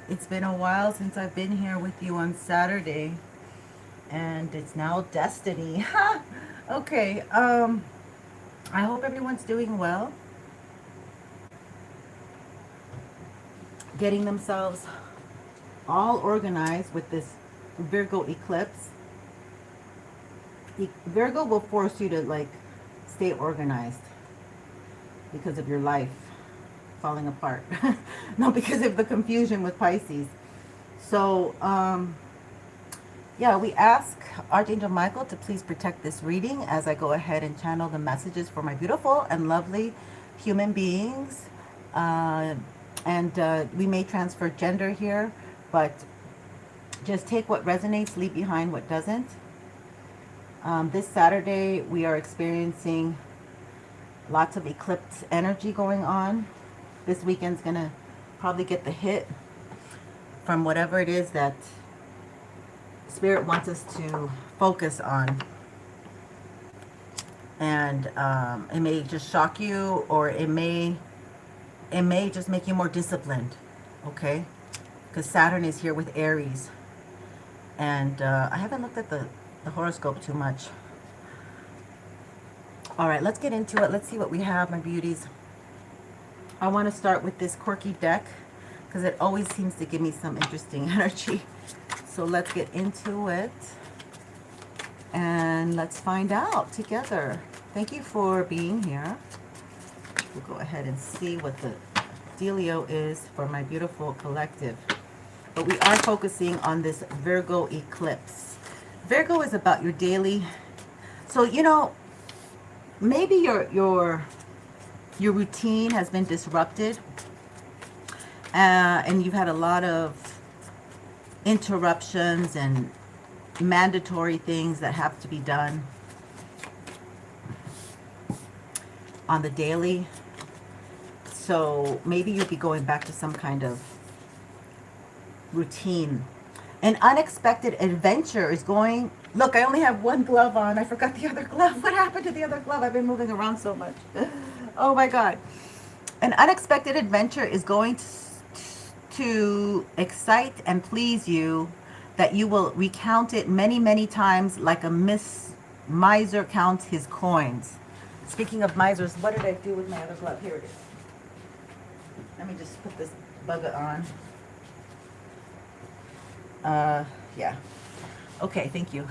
It's been a while since I've been here with you on Saturday, and it's now destiny. Okay, I hope everyone's doing well, getting themselves all organized with this Virgo eclipse. Virgo will force you to like stay organized because of your life falling apart. No, because of the confusion with Pisces. So, yeah, we ask Archangel Michael to please protect this reading as I go ahead and channel the messages for my beautiful and lovely human beings. And we may transfer gender here, but just take what resonates, leave behind what doesn't. This Saturday, we are experiencing lots of eclipse energy going on. This weekend's going to probably get the hit from whatever it is that Spirit wants us to focus on. And it may just shock you, or it may just make you more disciplined, okay? Because Saturn is here with Aries. And I haven't looked at the horoscope too much. All right, let's get into it. Let's see what we have, my beauties. I want to start with this quirky deck because it always seems to give me some interesting energy. So let's get into it and let's find out together. Thank you for being here. We'll go ahead and see what the dealio is for my beautiful collective. But we are focusing on this Virgo eclipse. Virgo is about your daily. So, you know, maybe your routine has been disrupted, and you've had a lot of interruptions and mandatory things that have to be done on the daily. So maybe you'll be going back to some kind of routine. An unexpected adventure is going. Look, I only have one glove on. I forgot the other glove. What happened to the other glove? I've been moving around so much. Oh my God. An unexpected adventure is going to excite and please you, that you will recount it many, many times like a miser counts his coins. Speaking of misers, what did I do with my other glove? Here it is. Let me just put this bugger on. Yeah. Okay, thank you.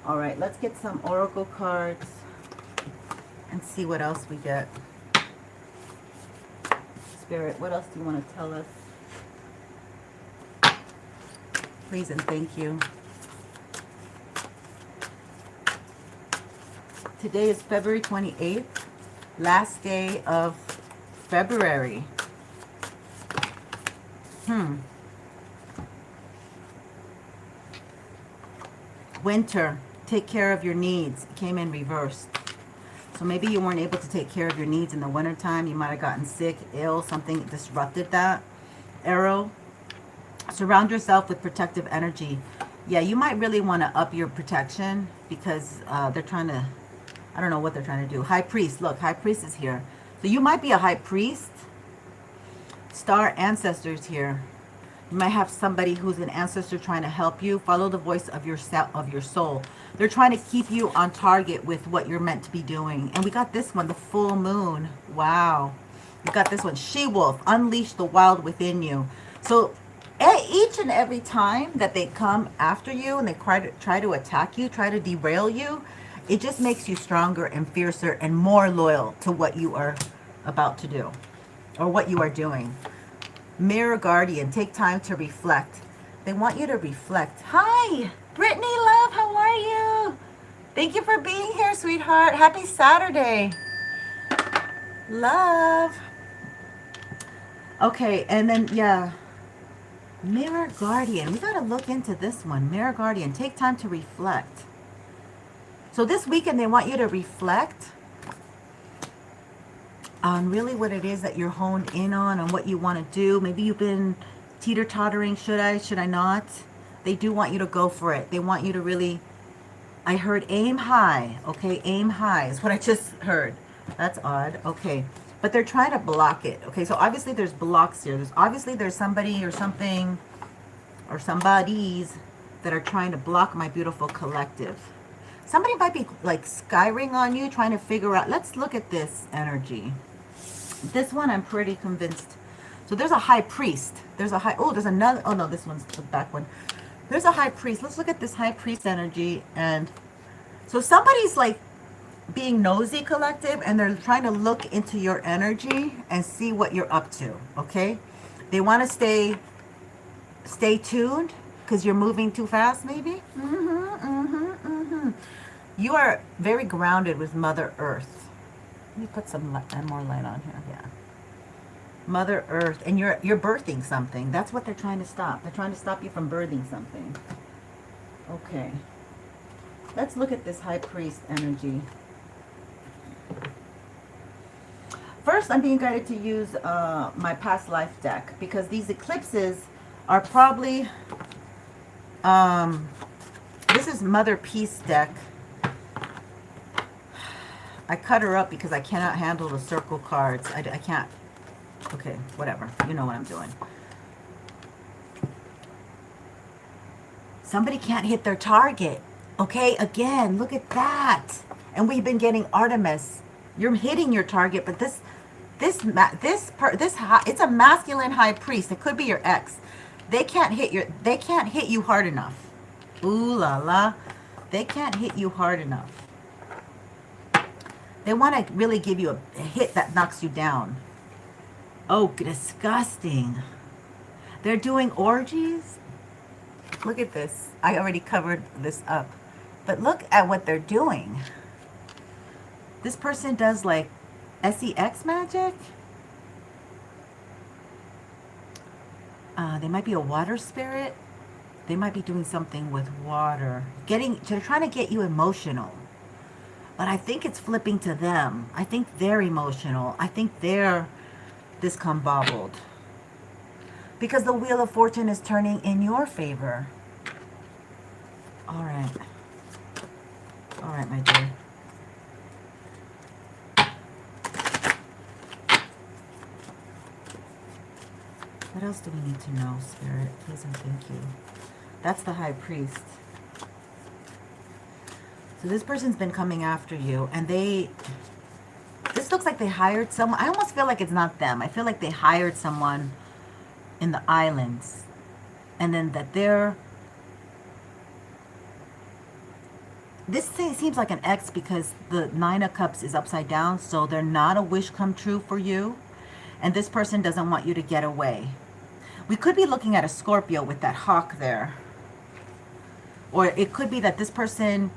All right, let's get some oracle cards and see what else we get. Spirit, what else do you want to tell us? Please and thank you. Today is February 28th, last day of February. Winter, take care of your needs. It came in reversed. So maybe you weren't able to take care of your needs in the wintertime. You might have gotten sick, ill, something disrupted that. Arrow, surround yourself with protective energy. Yeah, you might really want to up your protection because they're trying to, I don't know what they're trying to do. High Priest, look, High Priest is here. So you might be a High Priest. Star ancestors here. You might have somebody who's an ancestor trying to help you. Follow the voice of your soul. They're trying to keep you on target with what you're meant to be doing. And we got this one, the full moon. Wow. We got this one, She-Wolf, unleash the wild within you. So each and every time that they come after you and they try to attack you, try to derail you, it just makes you stronger and fiercer and more loyal to what you are about to do or what you are doing. Mirror Guardian, take time to reflect. They want you to reflect. Hi, Brittany, love, how are you? Thank you for being here, sweetheart. Happy Saturday. Love. Okay, and then, yeah. Mirror Guardian. We got to look into this one. Mirror Guardian, take time to reflect. So this weekend, they want you to reflect on really what it is that you're honed in on and what you want to do. Maybe you've been teeter-tottering. Should I not? They do want you to go for it. They want you to really, I heard aim high. Okay, aim high is what I just heard. That's odd. Okay. but they're trying to block it. Okay, so obviously there's blocks here. There's somebody or something or somebodies that are trying to block my beautiful collective. Somebody might be like skyring on you, trying to figure out. Let's look at this energy. This one I'm pretty convinced. So there's a high priest. There's another. Oh no, this one's the back one. There's a high priest. Let's look at this high priest energy. And so somebody's like being nosy, collective, and they're trying to look into your energy and see what you're up to. Okay, they want to stay tuned because you're moving too fast, maybe. You are very grounded with Mother Earth. Let me put some more light on here. Yeah, Mother Earth, and you're birthing something. That's what they're trying to stop. They're trying to stop you from birthing something. Okay, let's look at this high priest energy. First, I'm being guided to use my past life deck because these eclipses are probably, this is Mother Peace deck. I cut her up because I cannot handle the circle cards. I can't. Okay, whatever. You know what I'm doing. Somebody can't hit their target. Okay, again, look at that. And we've been getting Artemis. You're hitting your target, but it's a masculine high priest. It could be your ex. They can't hit you hard enough. Ooh la la. They can't hit you hard enough. They want to really give you a hit that knocks you down. Oh, disgusting. They're doing orgies. Look at this. I already covered this up. But look at what they're doing. This person does like sex magic. They might be a water spirit. They might be doing something with water. They're trying to get you emotional. But I think it's flipping to them. I think they're emotional. I think they're discombobbled. Because the Wheel of Fortune is turning in your favor. All right. All right, my dear. What else do we need to know, Spirit? Please and thank you. That's the High Priest. So this person's been coming after you, and this looks like they hired someone. I almost feel like it's not them. I feel like they hired someone in the islands, and then that this thing seems like an ex because the Nine of Cups is upside down, so they're not a wish come true for you, and this person doesn't want you to get away. We could be looking at a Scorpio with that hawk there, or it could be that this person,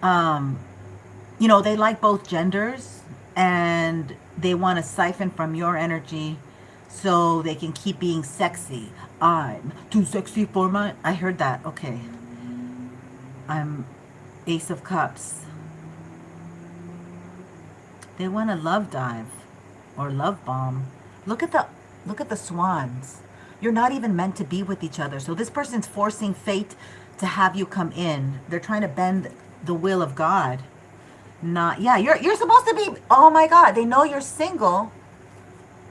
they like both genders and they want to siphon from your energy so they can keep being sexy. I'm too sexy for my... I heard that. Okay. I'm Ace of Cups. They want to love dive or love bomb. Look at the swans. You're not even meant to be with each other. So this person's forcing fate to have you come in. They're trying to bend the will of God. You're supposed to be, oh my God, they know you're single,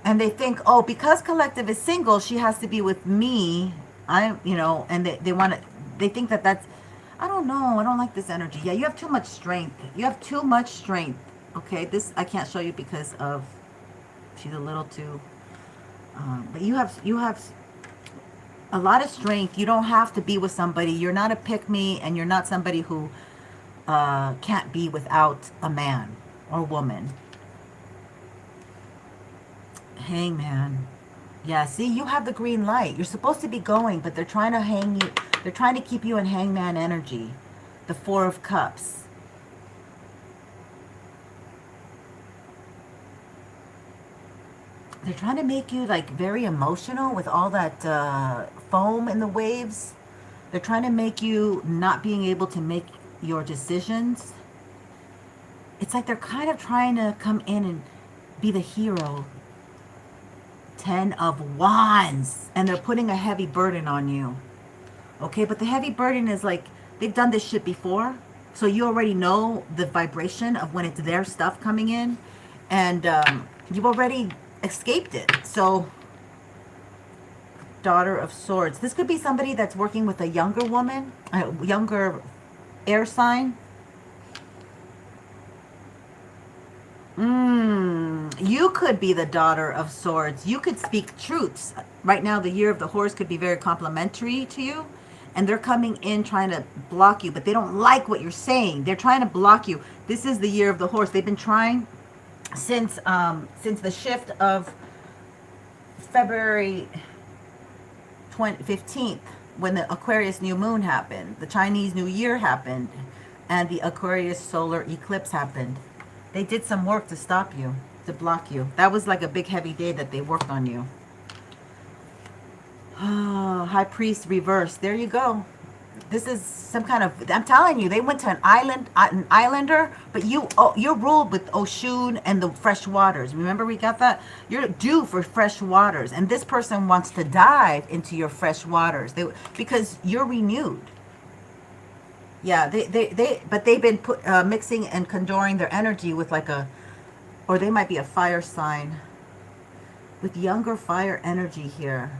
and they think, oh, because collective is single, she has to be with me. And they think that's, I don't know, I don't like this energy. Yeah, you have too much strength. You have too much strength. Okay, this I can't show you because of, she's a little too, but you have a lot of strength. You don't have to be with somebody. You're not a pick-me, and you're not somebody who can't be without a man or woman. Hangman. Yeah, see, you have the green light. You're supposed to be going, but they're trying to hang you. They're trying to keep you in hangman energy. The Four of Cups. They're trying to make you like very emotional with all that foam in the waves. They're trying to make you not being able to make your decisions. It's like they're kind of trying to come in and be the hero. 10 of Wands. And they're putting a heavy burden on you. Okay, but the heavy burden is like, they've done this shit before. So you already know the vibration of when it's their stuff coming in. And You've already escaped it. So, Daughter of Swords. This could be somebody that's working with a younger woman, a younger air sign. You could be the Daughter of Swords. You could speak truths. Right now, the Year of the Horse could be very complimentary to you. And they're coming in trying to block you. But they don't like what you're saying. They're trying to block you. This is the Year of the Horse. They've been trying since the shift of February 15th, when the Aquarius new moon happened. The Chinese New Year happened. And the Aquarius solar eclipse happened. They did some work to stop you, to block you. That was like a big heavy day that they worked on you. Oh, High Priest reversed. There you go. This is some kind of, I'm telling you, they went to an islander, but you're ruled with Oshun and the fresh waters. Remember we got that? You're due for fresh waters. And this person wants to dive into your fresh waters because you're renewed. Yeah, but they've been mixing and conjuring their energy with like or they might be a fire sign with younger fire energy here.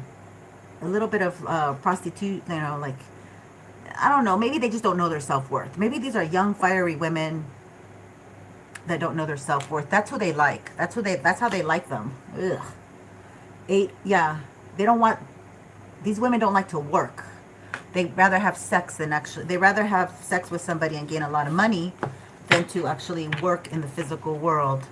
A little bit of prostitute, like, I don't know, maybe they just don't know their self-worth. Maybe these are young, fiery women that don't know their self-worth. That's who they like. That's how they like them. Ugh. 8, yeah, these women don't like to work. They'd rather have sex than they rather have sex with somebody and gain a lot of money than to actually work in the physical world,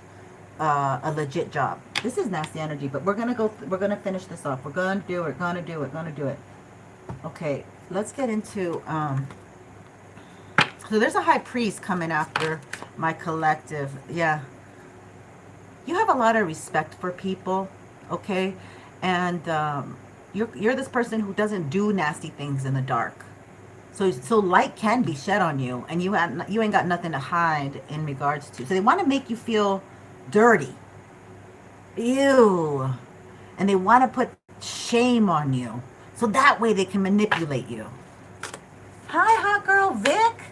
a legit job. This is nasty energy, but we're gonna finish this off. We're gonna do it. Okay, let's get into, so there's a High Priest coming after my collective. Yeah. You have a lot of respect for people, okay? And, you're this person who doesn't do nasty things in the dark. So light can be shed on you, and you ain't got nothing to hide in regards to. So they want to make you feel dirty. Ew. And they want to put shame on you. So that way they can manipulate you. Hi, hot girl Vic.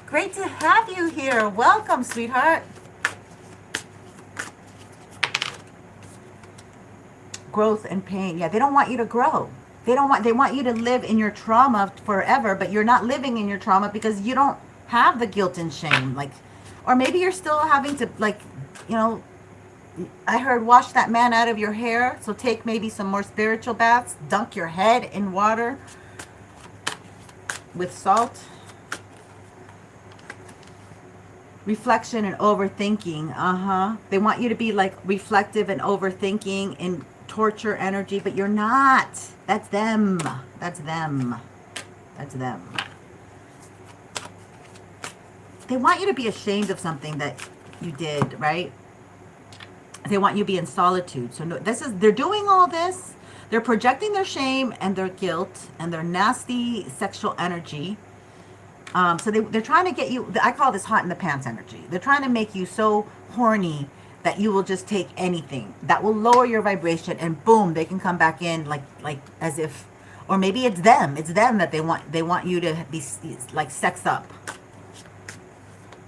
Great to have you here. Welcome, sweetheart. Growth and pain. Yeah, they don't want you to grow. They want you to live in your trauma forever, but you're not living in your trauma because you don't have the guilt and shame. Or maybe you're still having to, I heard wash that man out of your hair. So take maybe some more spiritual baths. Dunk your head in water with salt. Reflection and overthinking. They want you to be reflective and overthinking and torture energy, but you're not. That's them. They want you to be ashamed of something that you did, right? They want you to be in solitude. So they're doing all this. They're projecting their shame and their guilt and their nasty sexual energy. So they're trying to get you, I call this hot in the pants energy. They're trying to make you so horny that you will just take anything that will lower your vibration, and boom, they can come back in like as if, or maybe it's them that they want you to be like sex up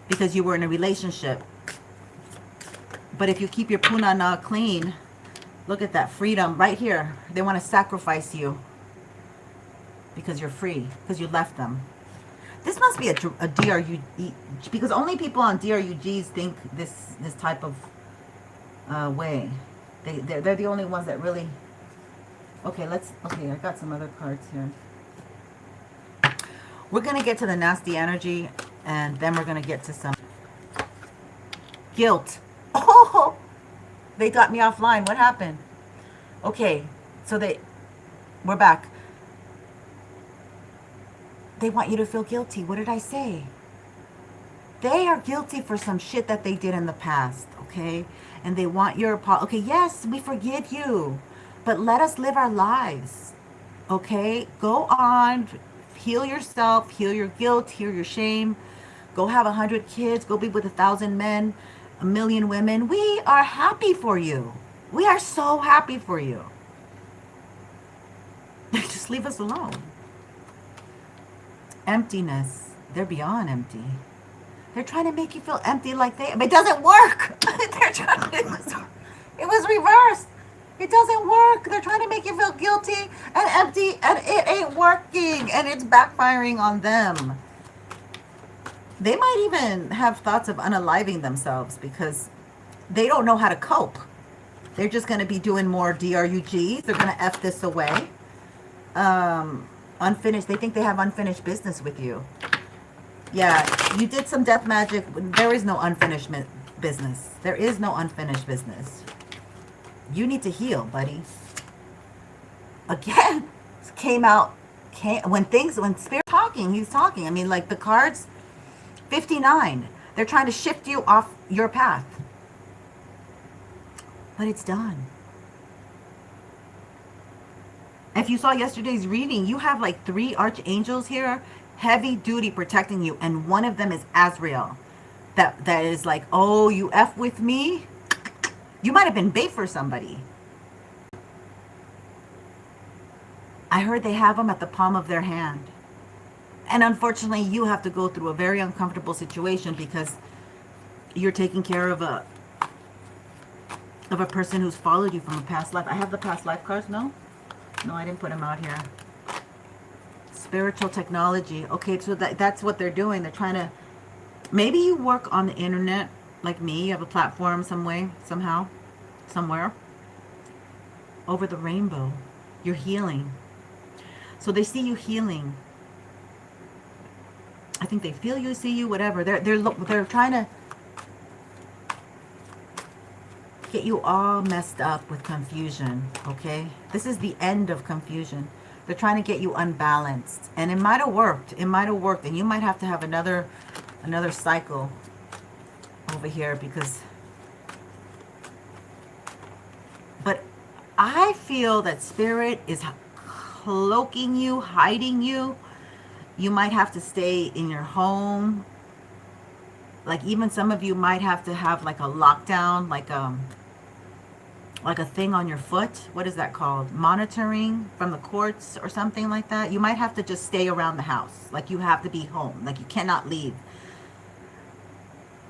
because you were in a relationship. But if you keep your punana clean, look at that freedom right here. They want to sacrifice you because you're free, because you left them. This must be a DRU, because only people on DRUGs think this type of way. They're the only ones that really. Okay, I got some other cards here. We're gonna get to the nasty energy, and then we're gonna get to some guilt. Oh, they got me offline. What happened? Okay, so we're back. They want you to feel guilty. What did I say? They are guilty for some shit that they did in the past, okay? And they want your apology. Okay, yes, we forgive you, but let us live our lives, okay? Go on, heal yourself, heal your guilt, heal your shame. Go have 100 kids, go be with 1,000 men, 1,000,000 women. We are happy for you. We are so happy for you. Just leave us alone. Emptiness. They're beyond empty. They're trying to make you feel empty like but it doesn't work. They're trying to, it was reversed. It doesn't work. They're trying to make you feel guilty and empty, and it ain't working, and it's backfiring on them. They might even have thoughts of unaliving themselves because they don't know how to cope. They're just going to be doing more DRUGs. They're going to F this away. Unfinished. They think they have unfinished business with you. Yeah, you did some death magic. There is no unfinished business. There is no unfinished business. You need to heal, buddy. Again, when Spirit talking, he's talking. I mean, like the cards, 59. They're trying to shift you off your path. But it's done. If you saw yesterday's reading, you have like 3 archangels here, heavy duty protecting you, and one of them is Azrael. That is like, oh, you F with me? You might have been bait for somebody. I heard they have them at the palm of their hand. And unfortunately, you have to go through a very uncomfortable situation because you're taking care of a person who's followed you from a past life. I have the past life cards, no? No, I didn't put them out here. Spiritual technology. Okay, so that's what they're doing. They're trying to... Maybe you work on the internet like me. You have a platform some way, somehow, somewhere. Over the rainbow. You're healing. So they see you healing. I think they feel you, see you, whatever. They're trying to get you all messed up with confusion, okay? This is the end of confusion. They're trying to get you unbalanced. And it might have worked. It might have worked. And you might have to have another cycle over here because... But I feel that Spirit is cloaking you, hiding you. You might have to stay in your home. Like even some of you might have to have like a lockdown, like a thing on your foot. What is that called? Monitoring from the courts or something like that. You might have to just stay around the house. Like you have to be home. Like you cannot leave.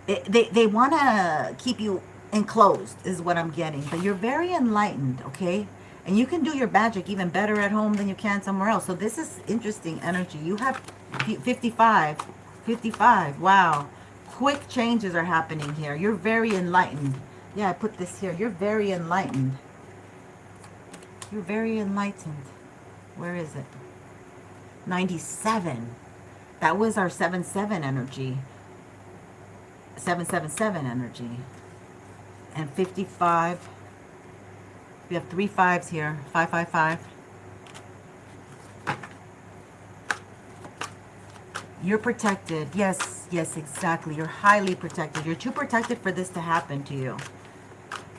They want to keep you enclosed is what I'm getting. But you're very enlightened, okay? And you can do your magic even better at home than you can somewhere else. So this is interesting energy. You have 55. 55. Wow. Quick changes are happening here. You're very enlightened. Yeah, I put this here. You're very enlightened. You're very enlightened. Where is it? 97. That was our 7-7 energy. 777 energy. And 55. We have 3 5s here. 555. You're protected. Yes, yes, exactly. You're highly protected. You're too protected for this to happen to you.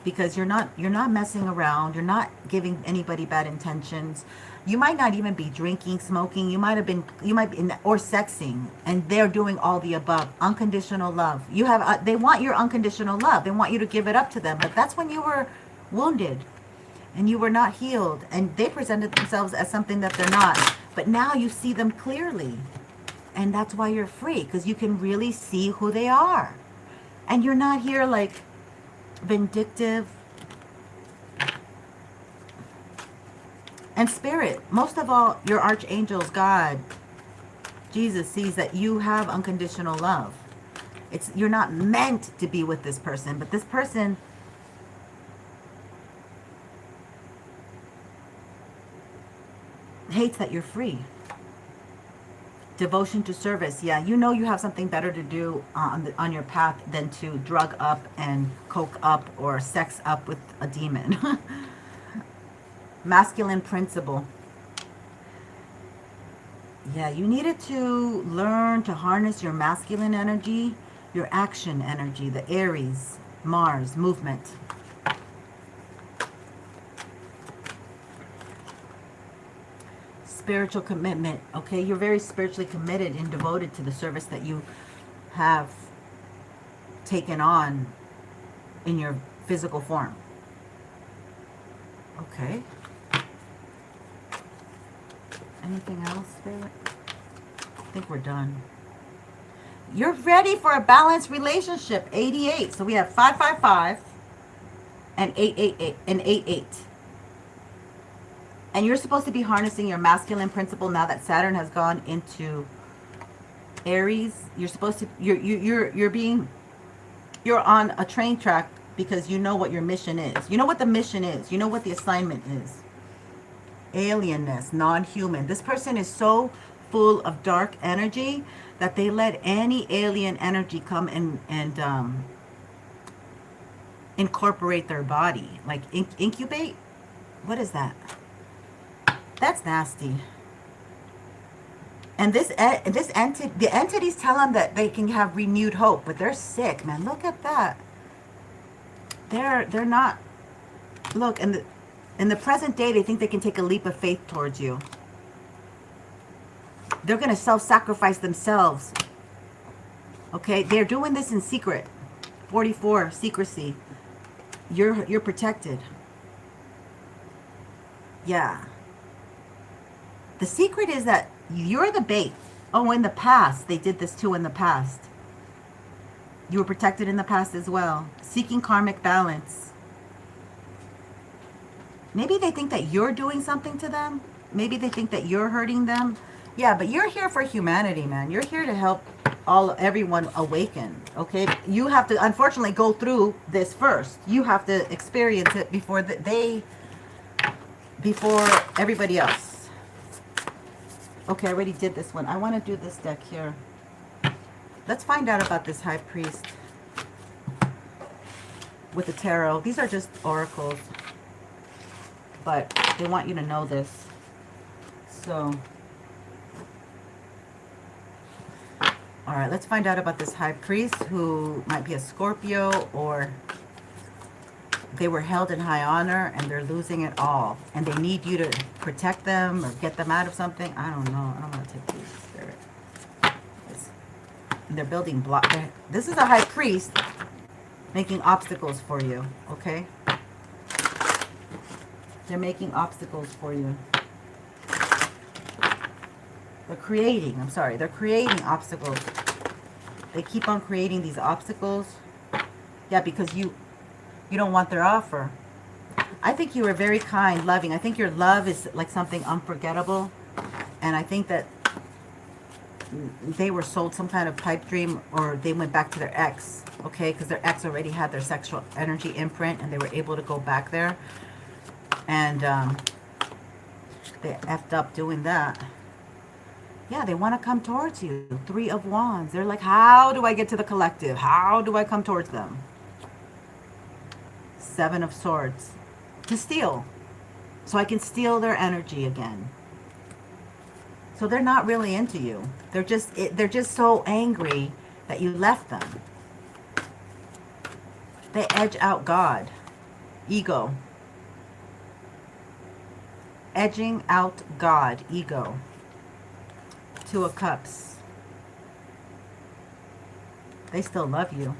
Because you're not messing around. You're not giving anybody bad intentions. You might not even be drinking, smoking. You might be or sexing, and they're doing all the above. Unconditional love. You have they want your unconditional love. They want you to give it up to them. But that's when you were wounded and you were not healed, and they presented themselves as something that they're not. But now you see them clearly. And that's why you're free, because you can really see who they are. And you're not here like vindictive. And Spirit, most of all, your archangels, God, Jesus, sees that you have unconditional love. You're not meant to be with this person, but this person hates that you're free. Devotion to service. Yeah, you know you have something better to do on your path than to drug up and coke up or sex up with a demon. Masculine principle. Yeah, you needed to learn to harness your masculine energy, your action energy, the Aries, Mars, movement. Spiritual commitment. Okay, you're very spiritually committed and devoted to the service that you have taken on in your physical form. Okay. Anything else, Spirit? I think we're done. You're ready for a balanced relationship. 88. So we have 555 and 888 and 88. And you're supposed to be harnessing your masculine principle now that Saturn has gone into Aries. You're supposed to you're on a train track because you know what your mission is. You know what the mission is. You know what the assignment is. Alienness, non-human. This person is so full of dark energy that they let any alien energy come and incorporate their body. Like incubate? What is that? That's nasty. And the entities tell them that they can have renewed hope, but they're sick, man. Look at that. They're not. Look, in the present day, they think they can take a leap of faith towards you. They're going to self-sacrifice themselves. Okay, they're doing this in secret. 44, secrecy. You're protected. Yeah. The secret is that you're the bait. Oh, in the past, they did this too in the past. You were protected in the past as well. Seeking karmic balance. Maybe they think that you're doing something to them. Maybe they think that you're hurting them. Yeah, but you're here for humanity, man. You're here to help everyone awaken, okay? You have to, unfortunately, go through this first. You have to experience it before before everybody else. Okay, I already did this one. I want to do this deck here. Let's find out about this High Priest with the tarot. These are just oracles, but they want you to know this. So, all right, let's find out about this High Priest who might be a Scorpio, or they were held in high honor and they're losing it all. And they need you to protect them or get them out of something. I don't know. I don't want to take these, Spirit. They're building block. This is a High Priest making obstacles for you, okay? They're making obstacles for you. They're creating, I'm sorry, they're creating obstacles. They keep on creating these obstacles. Yeah, because you don't want their offer. I think you are very kind, loving. I think your love is like something unforgettable. And I think that they were sold some kind of pipe dream, or they went back to their ex, okay? Because their ex already had their sexual energy imprint and they were able to go back there. And they effed up doing that. Yeah, they want to come towards you. 3 of Wands. They're like, how do I get to the collective? How do I come towards them? 7 of Swords. To steal. So I can steal their energy again. So they're not really into you. They're just so angry that you left them. They edge out God. Ego. Edging out God. Ego. 2 of Cups. They still love you.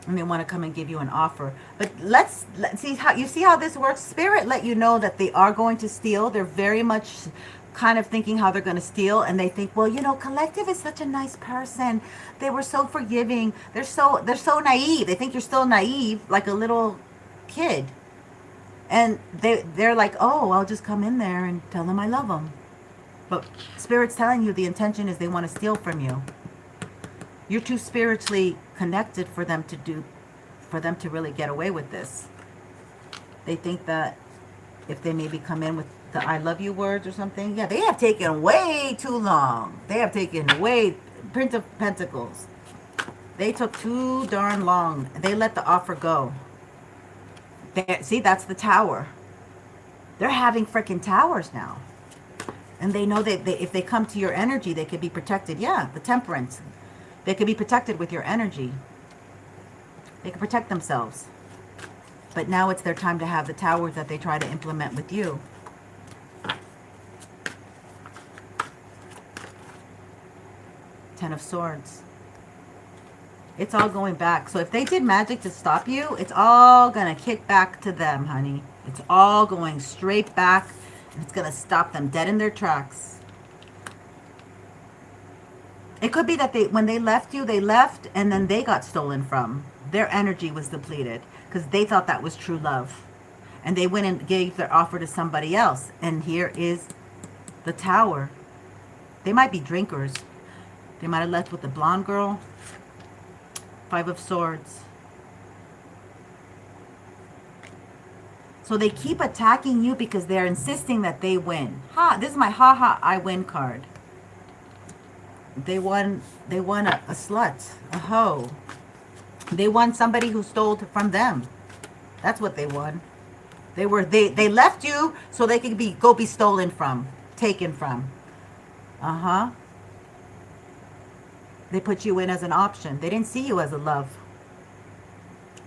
And they want to come and give you an offer. But let's see how this works. Spirit let you know that they are going to steal. They're very much kind of thinking how they're going to steal, and they think, well, you know, collective is such a nice person. They were so forgiving. They're so naive. They think you're still naive, like a little kid. And they're like, oh, I'll just come in there and tell them I love them. But Spirit's telling you the intention is they want to steal from you. You're too spiritually connected for them to really get away with this. They think that if they maybe come in with the I love you words or something, yeah, they have taken way too long. They have taken way, Prince of Pentacles. They took too darn long. They let the offer go. See, that's the Tower. They're having freaking towers now. And they know that if they come to your energy, they could be protected. Yeah, the Temperance. They could be protected with your energy. They can protect themselves. But now it's their time to have the towers that they try to implement with you. Ten of Swords. It's all going back. So if they did magic to stop you, it's all going to kick back to them, honey. It's all going straight back. It's going to stop them dead in their tracks. It could be that when they left you, they left and then they got stolen from. Their energy was depleted because they thought that was true love. And they went and gave their offer to somebody else. And here is the Tower. They might be drinkers. They might have left with the blonde girl. 5 of Swords. So they keep attacking you because they're insisting that they win. This is my I win card. They won a slut, a hoe. They won somebody who stole from them. That's what they won. They left you so they could go be stolen from, taken from. They put you in as an option. They didn't see you as a love.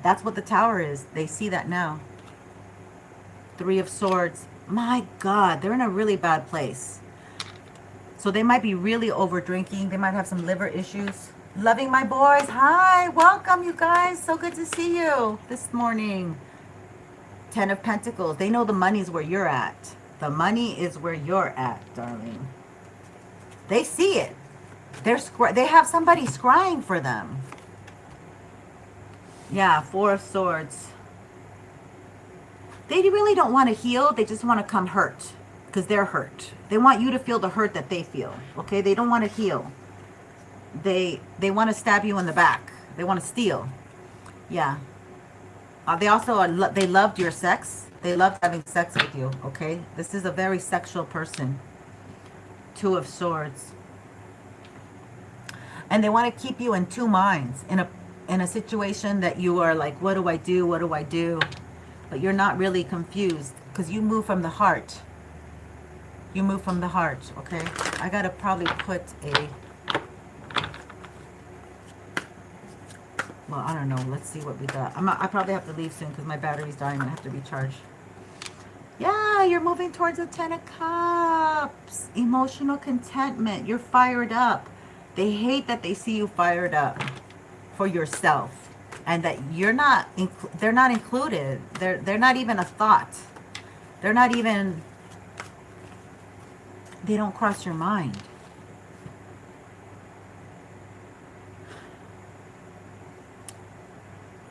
That's what the Tower is. They see that now. 3 of Swords. My God, they're in a really bad place. So they might be really over drinking. They might have some liver issues. Loving my boys. Hi, welcome you guys. So good to see you this morning. 10 of Pentacles. They know the money's where you're at. The money is where you're at, darling. They see it. They have somebody scrying for them. Yeah, 4 of Swords. They really don't want to heal. They just want to come hurt because they're hurt. They want you to feel the hurt that they feel. Okay, they don't want to heal. They want to stab you in the back. They want to steal. Yeah. They also they loved your sex. They loved having sex with you. Okay, this is a very sexual person. 2 of Swords. And they want to keep you in 2 minds in a situation that you are like, what do I do? What do I do? But you're not really confused because you move from the heart. You move from the heart, okay? I got to probably put well, I don't know. Let's see what we got. I probably have to leave soon because my battery's dying and I have to recharge. Yeah, you're moving towards the 10 of Cups. Emotional contentment. You're fired up. They hate that they see you fired up for yourself. And that they're not included. They're not even a thought. They're not even, they don't cross your mind.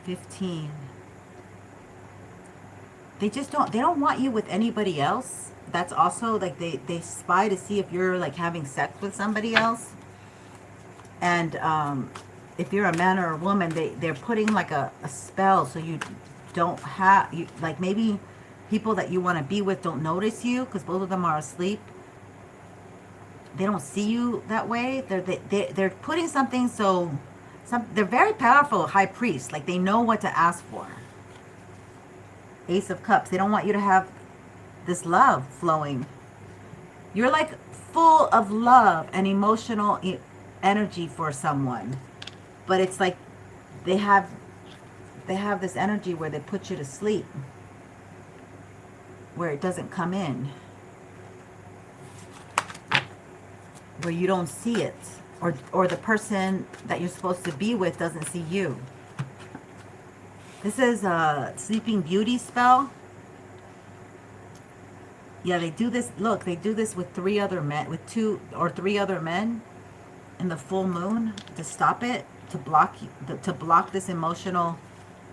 $15. They don't want you with anybody else. That's also like they spy to see if you're like having sex with somebody else. And if you're a man or a woman, they're putting like a spell so you don't have, like maybe people that you want to be with don't notice you because both of them are asleep. They don't see you that way. They're putting something so, they're very powerful high priest. Like they know what to ask for. Ace of Cups. They don't want you to have this love flowing. You're like full of love and emotional energy for someone. But it's like they have this energy where they put you to sleep. Where it doesn't come in. Where you don't see it. Or the person that you're supposed to be with doesn't see you. This is a Sleeping Beauty spell. Yeah, they do this. Look, they do this with 3 other men. With 2 or 3 other men. In the full moon. To stop it. To block this emotional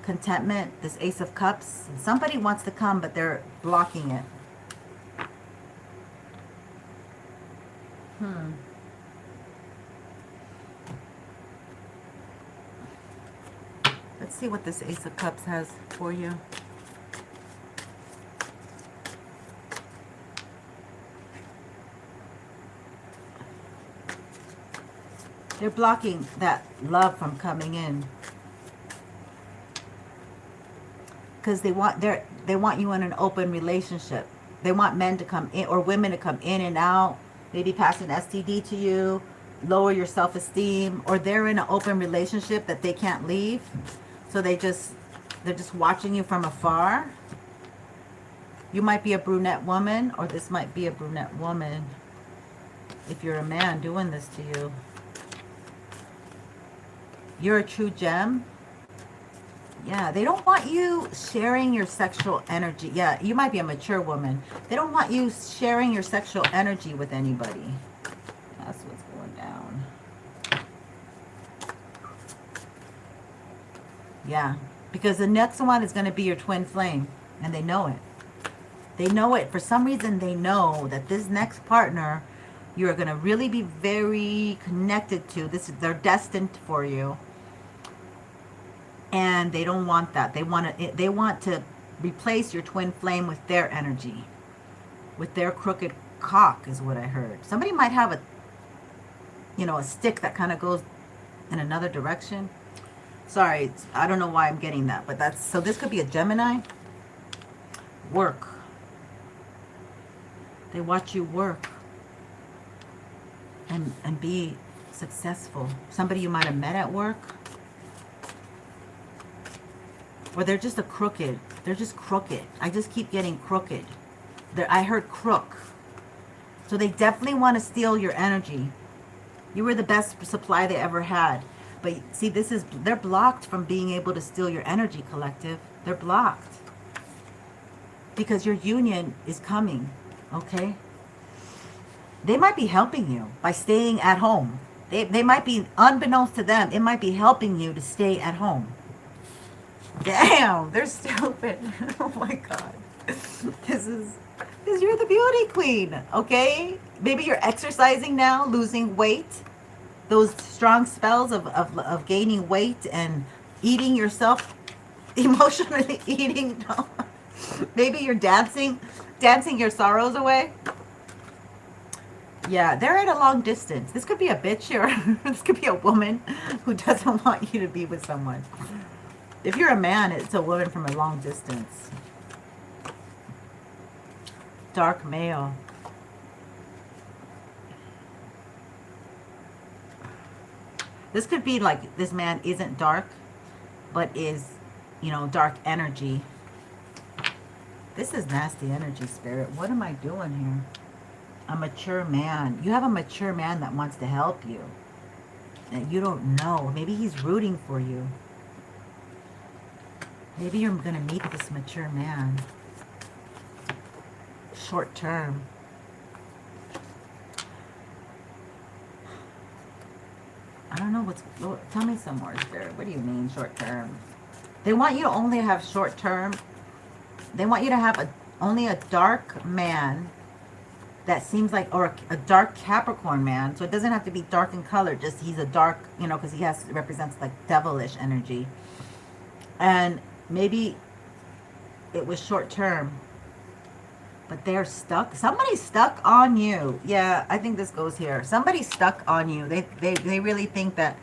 contentment, this Ace of Cups. Somebody wants to come, but they're blocking it. Let's see what this Ace of Cups has for you. They're blocking that love from coming in. Because they want you in an open relationship. They want men to come in or women to come in and out. Maybe pass an STD to you, lower your self-esteem, or they're in an open relationship that they can't leave. So they're just watching you from afar. You might be a brunette woman, or this might be a brunette woman. If you're a man doing this to you. You're a true gem. Yeah, they don't want you sharing your sexual energy. Yeah, you might be a mature woman. They don't want you sharing your sexual energy with anybody. That's what's going down. Yeah, because the next one is going to be your twin flame, and they know it. They know it. For some reason, they know that this next partner you're going to really be very connected to. They're destined for you. And they don't want that. They want to replace your twin flame with their energy, with their crooked cock, is what I heard. Somebody might have a stick that kind of goes in another direction. Sorry, I don't know why I'm getting that, but so this could be a Gemini. Work. They watch you work and be successful. Somebody you might have met at work. Or they're just crooked. They're just crooked. I just keep getting crooked. I heard crook. So they definitely want to steal your energy. You were the best supply they ever had. But see, they're blocked from being able to steal your energy, collective. They're blocked. Because your union is coming, okay? They might be helping you by staying at home. They might be, unbeknownst to them, it might be helping you to stay at home. Damn, they're stupid. Oh my God. Because you're the beauty queen, okay? Maybe you're exercising now, losing weight. Those strong spells of gaining weight and eating yourself, emotionally eating. No. Maybe you're dancing your sorrows away. Yeah, they're at a long distance. This could be a bitch or this could be a woman who doesn't want you to be with someone. If you're a man, it's a woman from a long distance. Dark male. This could be like this man isn't dark, but is, dark energy. This is nasty energy, Spirit. What am I doing here? A mature man. You have a mature man that wants to help you. And you don't know. Maybe he's rooting for you. Maybe you're going to meet this mature man. Short term. I don't know tell me some more, Spirit. What do you mean short term? They want you to only have short term. They want you to have only a dark man that seems like, or a dark Capricorn man. So it doesn't have to be dark in color. Just he's a dark, because represents like devilish energy. And maybe it was short term, but they're stuck. Somebody's stuck on you. Yeah, I think this goes here. Somebody's stuck on you. They really think that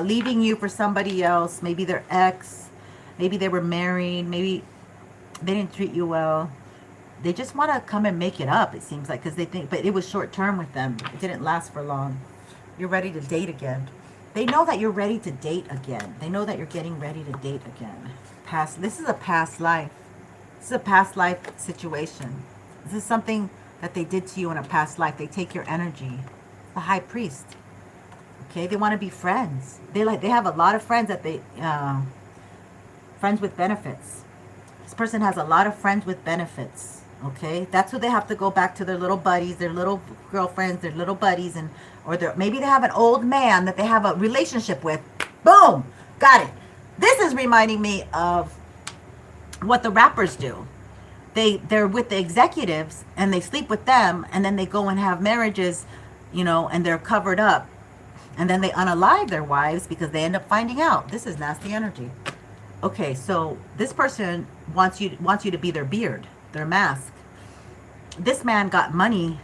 leaving you for somebody else, maybe their ex, maybe they were married, maybe they didn't treat you well. They just want to come and make it up, it seems like, because they think, but it was short term with them. It didn't last for long. You're ready to date again. They know that you're ready to date again. They know that you're getting ready to date again. This is a past life. This is a past life situation. This is something that they did to you in a past life. They take your energy. The High Priest. Okay, they want to be friends. They have a lot of friends that friends with benefits. This person has a lot of friends with benefits. Okay, that's who they have to go back to, their little buddies, their little girlfriends, their little buddies, maybe they have an old man that they have a relationship with. Boom, got it. This is reminding me of what the rappers do. They're with the executives and they sleep with them, and then they go and have marriages, and they're covered up, and then they unalive their wives because they end up finding out. This is nasty energy. Okay, so this person wants you to be their beard, their mask. This man got money,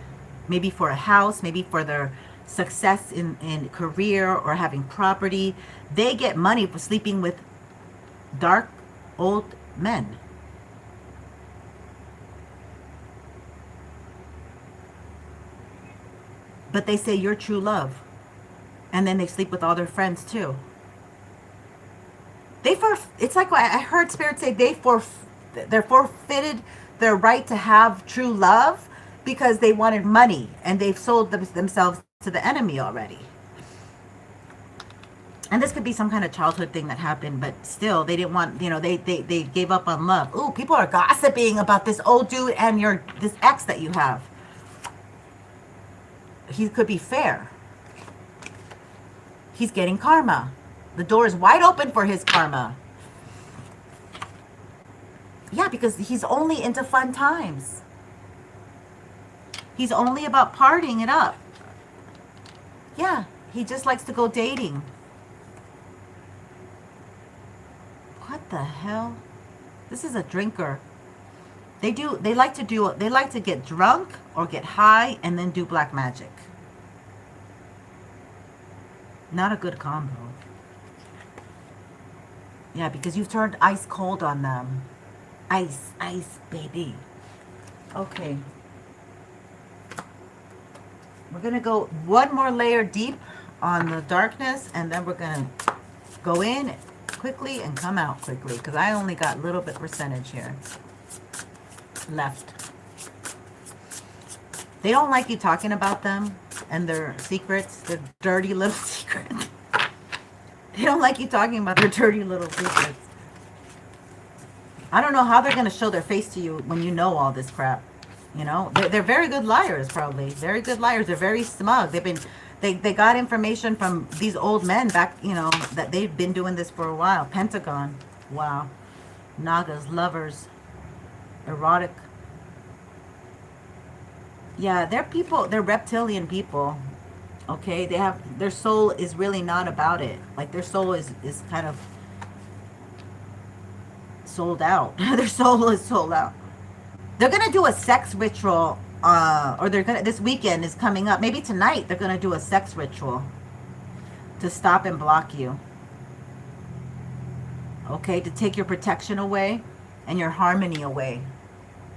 maybe for a house, maybe for their success in career or having property. They get money for sleeping with dark old men. But they say you're true love. And then they sleep with all their friends too. It's like what I heard Spirit say, they're forfeited their right to have true love because they wanted money, and they've sold themselves to the enemy already. And this could be some kind of childhood thing that happened, but still, they didn't want, you know, they gave up on love. Ooh, people are gossiping about this old dude and this ex that you have. He could be fair. He's getting karma. The door is wide open for his karma. Yeah, because he's only into fun times. He's only about partying it up. Yeah, he just likes to go dating. What the hell? This is a drinker. They like to get drunk or get high and then do black magic. Not a good combo. Yeah, because you've turned ice cold on them. Ice, ice, baby. Okay. We're going to go one more layer deep on the darkness, and then we're going to go in quickly and come out quickly, because I only got a little bit percentage here left. They don't like you talking about them and their secrets, their dirty little secrets. They don't like you talking about their dirty little secrets. I don't know how they're going to show their face to you when you know all this crap. You know, they're very good liars, probably. Very good liars. They're very smug. They got information from these old men back, you know, that they've been doing this for a while. Pentagon. Wow. Nagas, lovers, erotic. Yeah, they're people, they're reptilian people. Okay, their soul is really not about it. Like, their soul is kind of sold out. Their soul is sold out. They're gonna do a sex ritual, or this weekend is coming up. Maybe tonight they're gonna do a sex ritual to stop and block you. Okay, to take your protection away and your harmony away,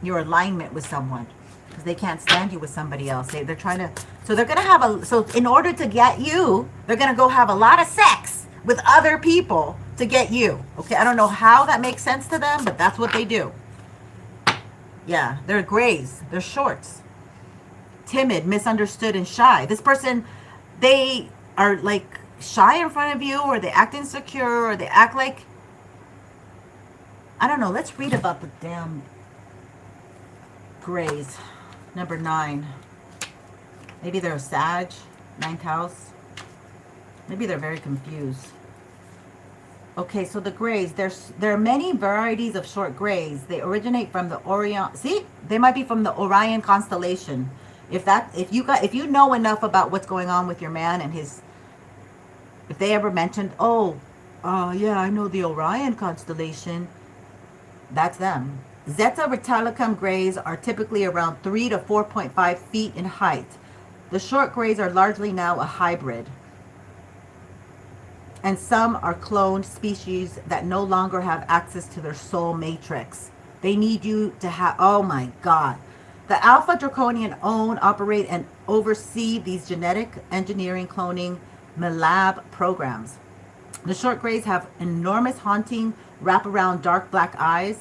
your alignment with someone, because they can't stand you with somebody else. They're trying to. So they're gonna have so in order to get you, they're gonna go have a lot of sex with other people to get you. Okay, I don't know how that makes sense to them, but that's what they do. Yeah, they're grays. They're shorts. Timid, misunderstood, and shy. This person, they are like shy in front of you, or they act insecure, or they act like, I don't know. Let's read about the damn grays. Number 9. Maybe they're a Sag, 9th house. Maybe they're very confused. Okay, so the grays, there are many varieties of short grays. They originate from the Orion. See, they might be from the Orion constellation. If you know enough about what's going on with your man and his, if they ever mentioned, yeah, I know the Orion constellation, that's them. Zeta Reticuli grays are typically around 3 to 4.5 feet in height. The short grays are largely now a hybrid. And some are cloned species that no longer have access to their soul matrix. They need you to have, oh my God. The Alpha Draconian own, operate, and oversee these genetic engineering cloning lab programs. The short grays have enormous haunting, wraparound dark black eyes,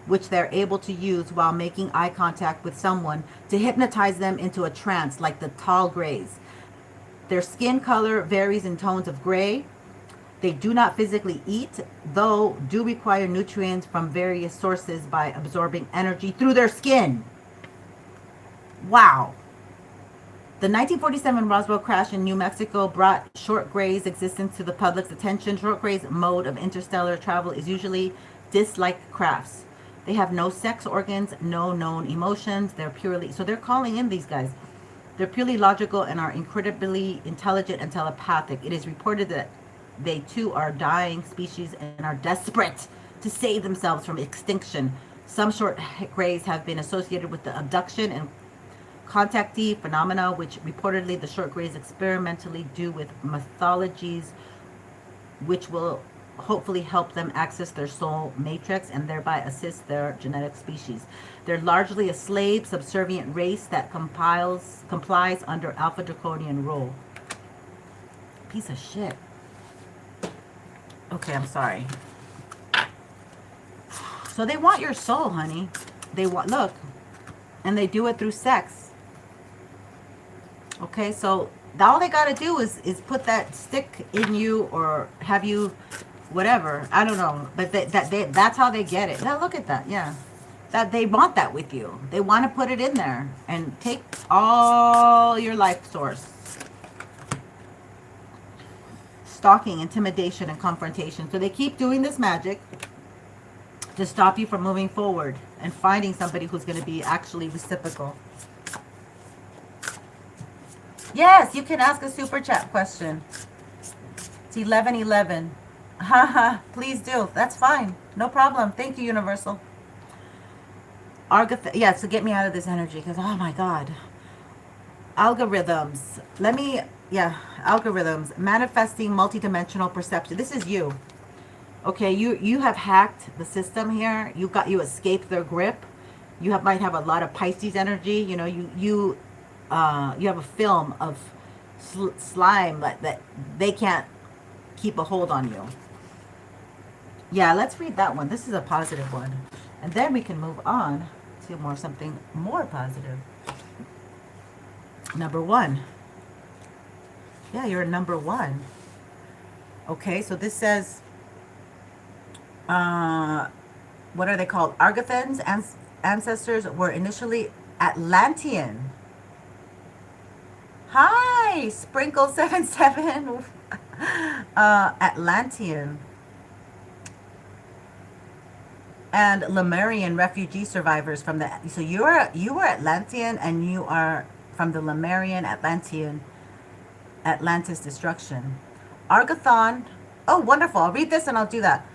which they're able to use while making eye contact with someone to hypnotize them into a trance, like the tall grays. Their skin color varies in tones of gray. They do not physically eat, though do require nutrients from various sources by absorbing energy through their skin. Wow. The 1947 Roswell crash in New Mexico brought short grays' existence to the public's attention. Short grays' mode of interstellar travel is usually disc-like crafts. They have no sex organs, no known emotions. They're calling in these guys. They're purely logical and are incredibly intelligent and telepathic. It is reported that they too are dying species and are desperate to save themselves from extinction. Some short grays have been associated with the abduction and contactee phenomena, which reportedly the short grays experimentally do with mythologies, which will hopefully help them access their soul matrix and thereby assist their genetic species. They're largely a slave, subservient race that complies under Alpha Draconian rule. Piece of shit. Okay, I'm sorry. So they want your soul, honey. Look, and they do it through sex. Okay, so all they got to do is put that stick in you or have you, whatever. I don't know. But that's how they get it. Now look at that. Yeah. That they want that with you. They want to put it in there and take all your life source. Stalking, intimidation, and confrontation. So they keep doing this magic to stop you from moving forward and finding somebody who's going to be actually reciprocal. Yes, you can ask a super chat question. It's 11:11. Haha, please do. That's fine. No problem. Thank you, Universal. Yeah, so get me out of this energy because, oh my God. Algorithms. Algorithms. Manifesting multidimensional perception. This is you. Okay, you have hacked the system here. You escaped their grip. Might have a lot of Pisces energy. You know, you have a film of slime that they can't keep a hold on you. Yeah, let's read that one. This is a positive one. And then we can move on to something more positive. Number 1. Yeah, you're a number 1. Okay, so this says, what are they called? Argothans, ancestors were initially Atlantean. Hi, Sprinkle77. Atlantean. And Lemurian refugee survivors from the... So you were Atlantean and you are from the Lemurian Atlantis destruction. Argothon. Oh, wonderful. I'll read this and I'll do that.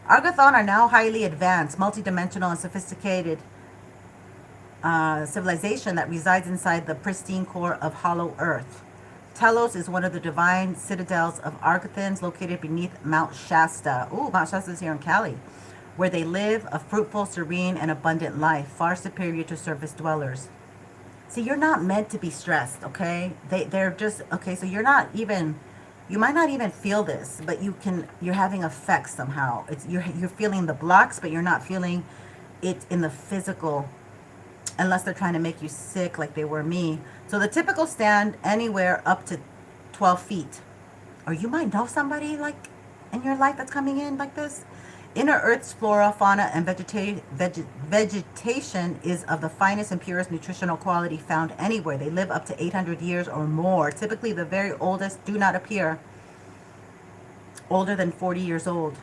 Argothon are now highly advanced, multidimensional, and sophisticated civilization that resides inside the pristine core of hollow earth. Telos is one of the divine citadels of Argothans located beneath Mount Shasta. Ooh, Mount Shasta is here in Cali, where they live a fruitful, serene, and abundant life, far superior to surface dwellers. See, you're not meant to be stressed, okay? They're just, okay, so you're not even, you might not even feel this, but you're having effects somehow. You're feeling the blocks, but you're not feeling it in the physical, unless they're trying to make you sick like they were me. So the typical stand anywhere up to 12 feet. Or you might know somebody like in your life that's coming in like this. Inner Earth's flora, fauna, and vegetation is of the finest and purest nutritional quality found anywhere. They live up to 800 years or more. Typically, the very oldest do not appear older than 40 years old.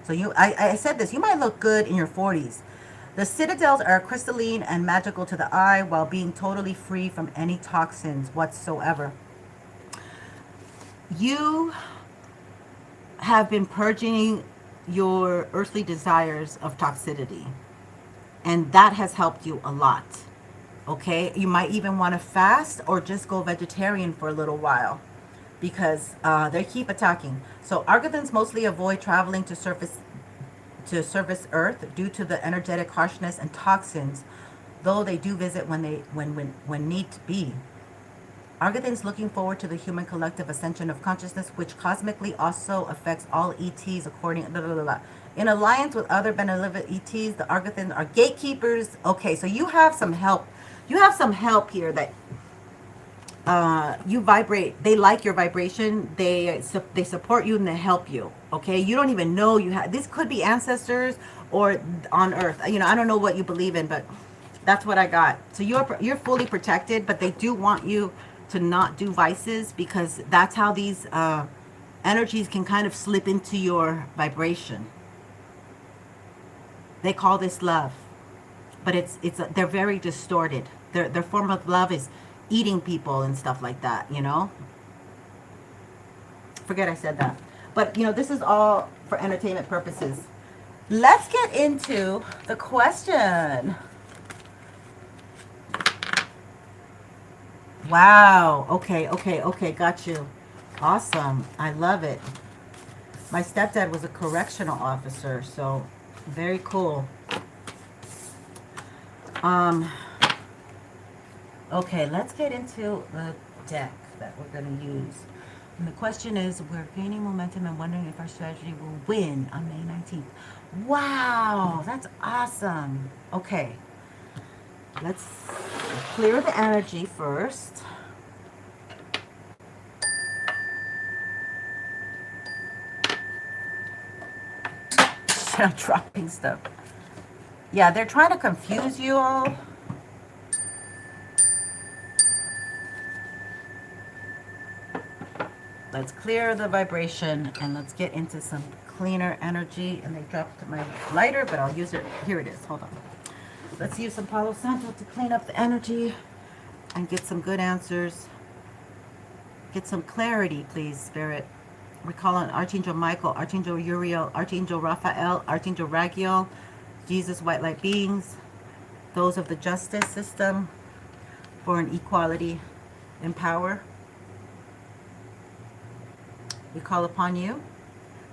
So I said this, you might look good in your 40s. The citadels are crystalline and magical to the eye while being totally free from any toxins whatsoever. You have been purging your earthly desires of toxicity, and that has helped you a lot. Okay, you might even want to fast or just go vegetarian for a little while because they keep attacking. So Argothans mostly avoid traveling to surface Earth due to the energetic harshness and toxins, though they do visit when need be. Argothans looking forward to the human collective ascension of consciousness, which cosmically also affects all ETs according... In alliance with other benevolent ETs, the Argothans are gatekeepers. Okay, so you have some help. You have some help here that you vibrate. They like your vibration. They support you and they help you. Okay, you don't even know you have... This could be ancestors or on Earth. You know, I don't know what you believe in, but that's what I got. So you're fully protected, but they do want you to not do vices because that's how these energies can kind of slip into your vibration. They call this love, but they're very distorted. Their form of love is eating people and stuff like that, you know. Forget I said that. But, you know, this is all for entertainment purposes. Let's get into the question. Wow. Okay. Got you. Awesome. I love it. My stepdad was a correctional officer, so very cool. Okay, let's get into the deck that we're going to use. And the question is, we're gaining momentum and wondering if our strategy will win on May 19th. Wow, that's awesome. Okay. Let's clear the energy first. I'm dropping stuff. Yeah, they're trying to confuse you all. Let's clear the vibration and let's get into some cleaner energy. And they dropped my lighter, but I'll use it. Here it is. Hold on. Let's use some Palo Santo to clean up the energy and get some good answers. Get some clarity, please, Spirit. We call on Archangel Michael, Archangel Uriel, Archangel Raphael, Archangel Raguel, Jesus, white light beings, those of the justice system for an equality in power. We call upon you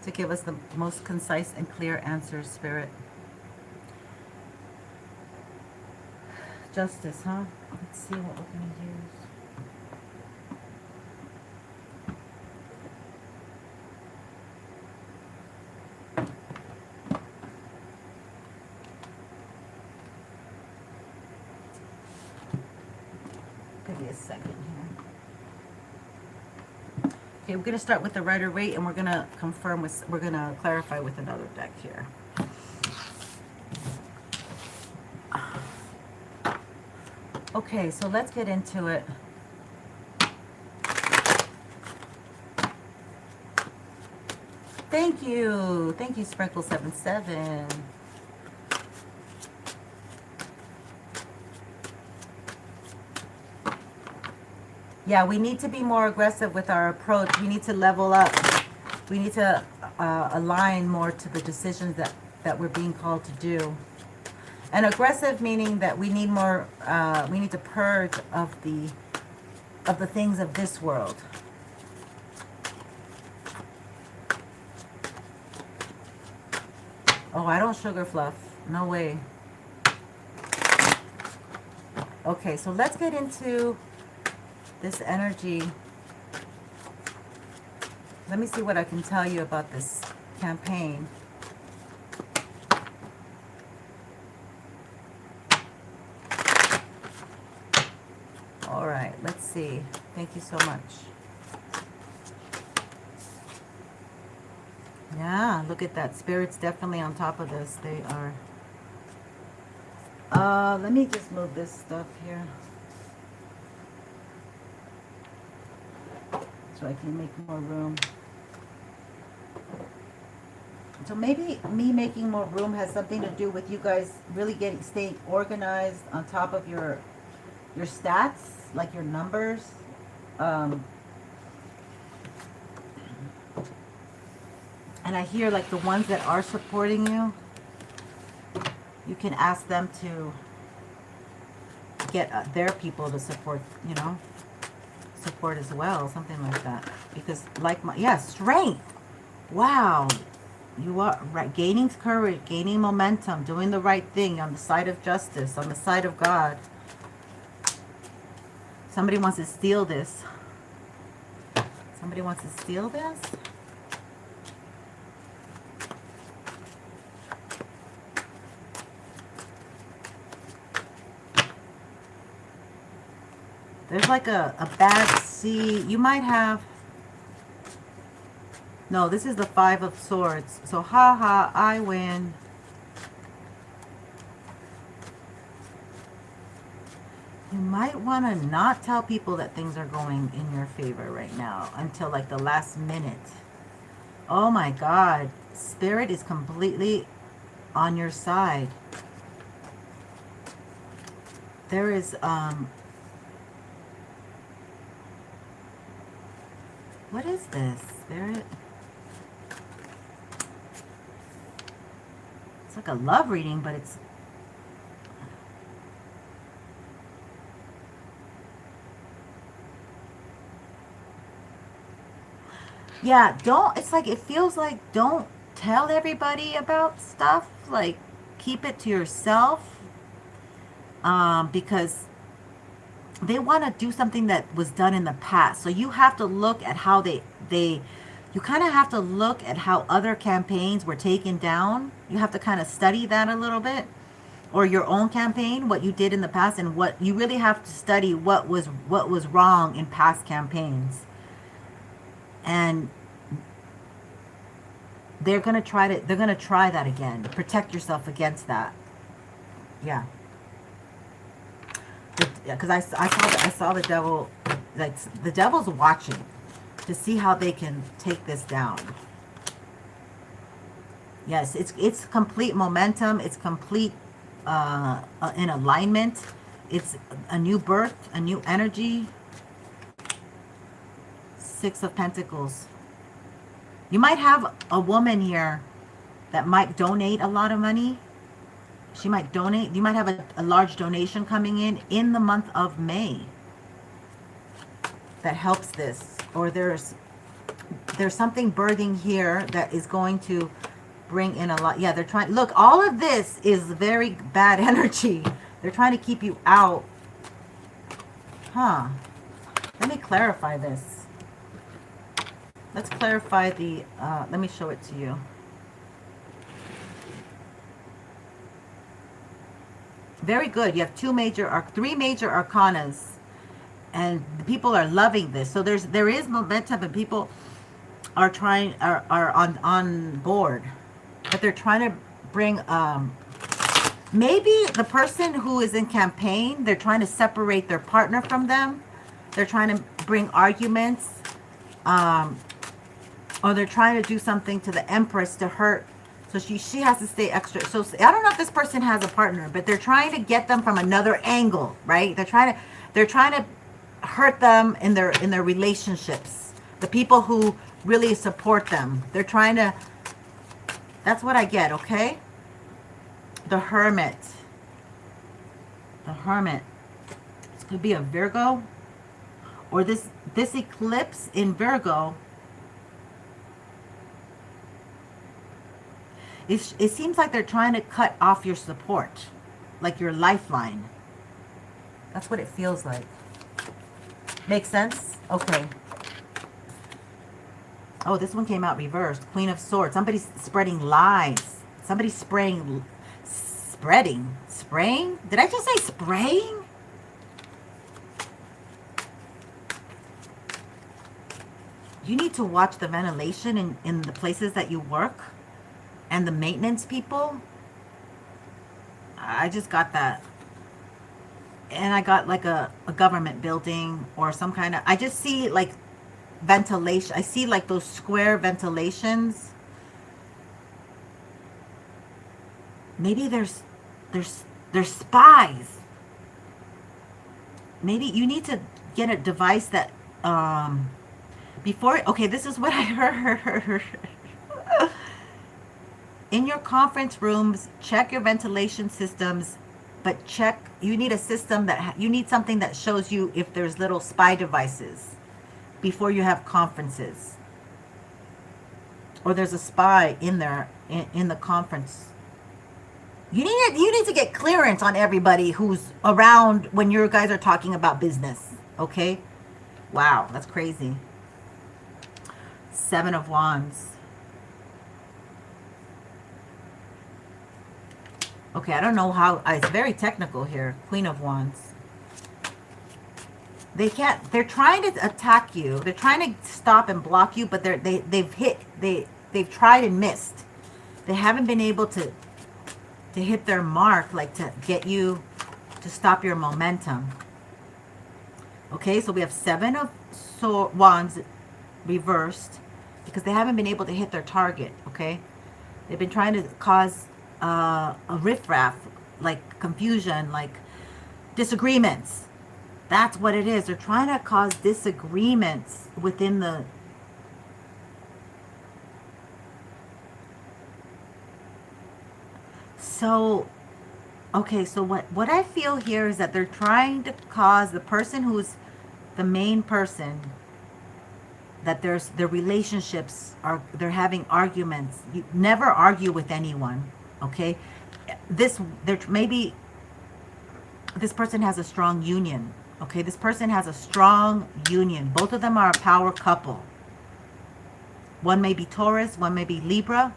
to give us the most concise and clear answers, Spirit. Justice, huh? Let's see what we're going to use. Give me a second here. Okay, we're going to start with the Rider Waite, and we're going to confirm with, we're going to clarify with another deck here. Okay, so let's get into it. Thank you, Sprinkle77. Yeah, we need to be more aggressive with our approach. We need to level up. We need to align more to the decisions that we're being called to do. And aggressive meaning that we need more, we need to purge of the things of this world. Oh, I don't sugar fluff. No way. Okay, so let's get into this energy. Let me see what I can tell you about this campaign. All right, let's see. Thank you so much. Yeah, look at that. Spirit's definitely on top of this. They are. Let me just move this stuff here so I can make more room. So maybe me making more room has something to do with you guys really staying organized on top of your stats, like your numbers. And I hear like the ones that are supporting you, you can ask them to get their people to support, you know, support as well, something like that. Because like strength. Wow. You are right, gaining courage, gaining momentum, doing the right thing on the side of justice, on the side of God. Somebody wants to steal this. Somebody wants to steal this? There's like a bad seed. You might have... No, this is the Five of Swords. So, haha, I win. You might want to not tell people that things are going in your favor right now until like the last minute. Oh my God. Spirit is completely on your side. There is, what is this, Spirit? It's like a love reading, but it's... Yeah, it's like, it feels like don't tell everybody about stuff. Like, keep it to yourself. Because they want to do something that was done in the past. So you have to look at how you kind of have to look at how other campaigns were taken down. You have to kind of study that a little bit. Or your own campaign, what you did in the past, and what you really have to study what was wrong in past campaigns. And they're going to try that again. Protect yourself against that. Yeah. Because I saw the devil, like the devil's watching to see how they can take this down. Yes, it's complete momentum. It's complete in alignment. It's a new birth, a new energy. Six of Pentacles. You might have a woman here that might donate a lot of money. She might donate. You might have a large donation coming in the month of May that helps this. Or there's something birthing here that is going to bring in a lot. Yeah, they're trying. Look, all of this is very bad energy. They're trying to keep you out. Huh. Let me clarify this. Let's clarify the, let me show it to you. Very good. You have three major arcanas, and the people are loving this. So there is momentum, and people are on board, but they're trying to bring maybe the person who is in campaign, they're trying to separate their partner from them. They're trying to bring arguments, or they're trying to do something to the Empress to hurt. So she has to stay extra. So I don't know if this person has a partner, but they're trying to get them from another angle, right? They're trying to hurt them in their relationships. The people who really support them. They're trying to, that's what I get, okay? The Hermit. The Hermit. This could be a Virgo, or this eclipse in Virgo. It seems like they're trying to cut off your support, like your lifeline. That's what it feels like. Makes sense? Okay. Oh, this one came out reversed. Queen of Swords. Somebody's spreading lies. Somebody's spraying. Spraying? Did I just say spraying? You need to watch the ventilation in the places that you work. And the maintenance people. I just got that. And I got like a government building or some kind of, I just see like ventilation. I see like those square ventilations. Maybe there's spies. Maybe you need to get a device that before, okay, this is what I heard. In your conference rooms, check your ventilation systems, but you need a system you need something that shows you if there's little spy devices before you have conferences. Or there's a spy in there, in the conference. You need to get clearance on everybody who's around when you guys are talking about business, okay? Wow, that's crazy. Seven of Wands. Okay, I don't know how, it's very technical here. Queen of Wands. They're trying to attack you. They're trying to stop and block you, but they've tried and missed. They haven't been able to hit their mark, like to get you to stop your momentum. Okay, so we have Seven of Wands reversed because they haven't been able to hit their target, okay? They've been trying to cause a riffraff, like confusion, like disagreements. That's what it is. They're trying to cause disagreements within the okay, so what I feel here is that they're trying to cause the person who's the main person, that their relationships they're having arguments. You never argue with anyone. Okay, maybe this person has a strong union. Okay, this person has a strong union. Both of them are a power couple. One may be Taurus, one may be Libra,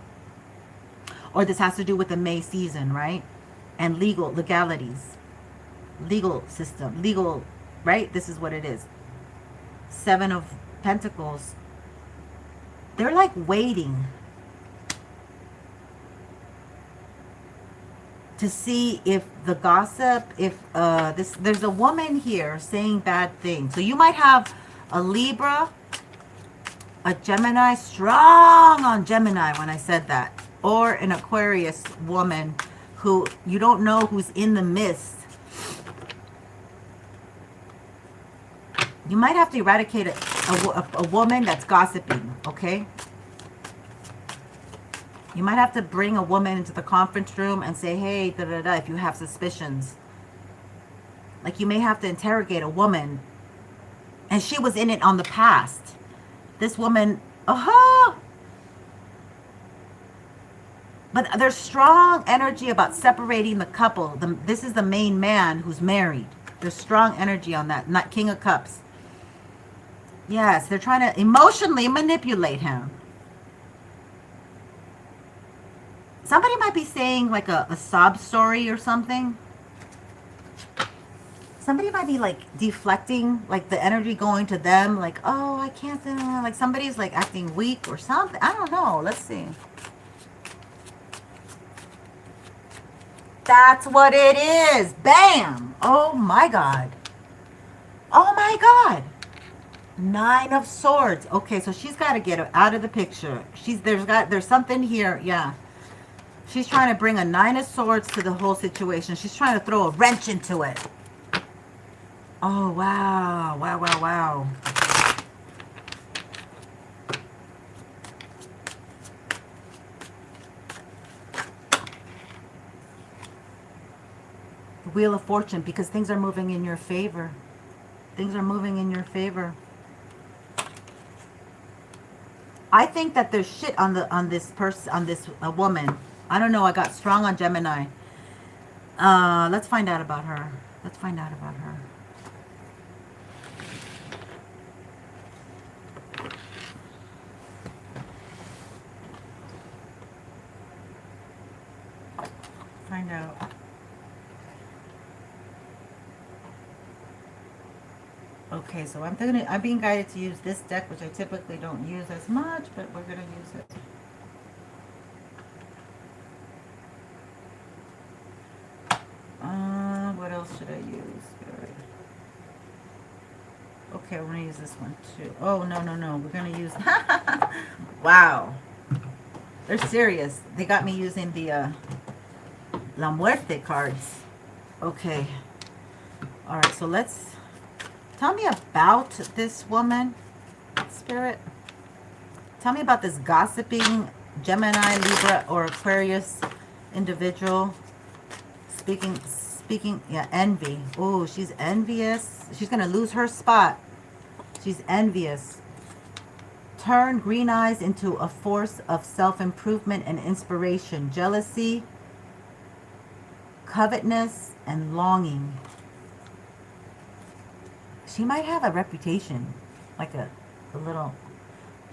or this has to do with the May season, right? And legalities, legal system, right? This is what it is. Seven of Pentacles. They're like waiting. to see if the gossip, if there's a woman here saying bad things. So you might have a Libra, a Gemini, strong on Gemini when I said that, or an Aquarius woman who you don't know who's in the midst. You might have to eradicate a woman that's gossiping, okay? You might have to bring a woman into the conference room and say, hey, da-da-da, if you have suspicions. Like, you may have to interrogate a woman. And she was in it on the past. This woman, but there's strong energy about separating the couple. This is the main man who's married. There's strong energy on that. Not King of Cups. Yes, they're trying to emotionally manipulate him. Somebody might be saying like a sob story or something. Somebody might be like deflecting, like the energy going to them, like, oh, I can't, like somebody's like acting weak or something. I don't know. Let's see. That's what it is. Bam. Oh my God. Oh my God. 9 of Swords. Okay, so she's got to get out of the picture. There's something here. Yeah. She's trying to bring a 9 of Swords to the whole situation. She's trying to throw a wrench into it. Oh, wow. Wow, wow, wow. The Wheel of Fortune, because things are moving in your favor. Things are moving in your favor. I think that there's shit on this person, on this woman. I don't know. I got strong on Gemini. Let's find out about her. Let's find out about her. Find out. Okay, so I'm being guided to use this deck, which I typically don't use as much, but we're gonna use it. What else should I use? Okay, we're gonna use this one too. Oh, no. We're gonna use... Wow. They're serious. They got me using the La Muerte cards. Okay. All right, so let's... Tell me about this woman, Spirit. Tell me about this gossiping Gemini, Libra, or Aquarius individual. Speaking, yeah, envy. Oh, she's envious. She's going to lose her spot. She's envious. Turn green eyes into a force of self-improvement and inspiration. Jealousy, covetousness, and longing. She might have a reputation, like a little,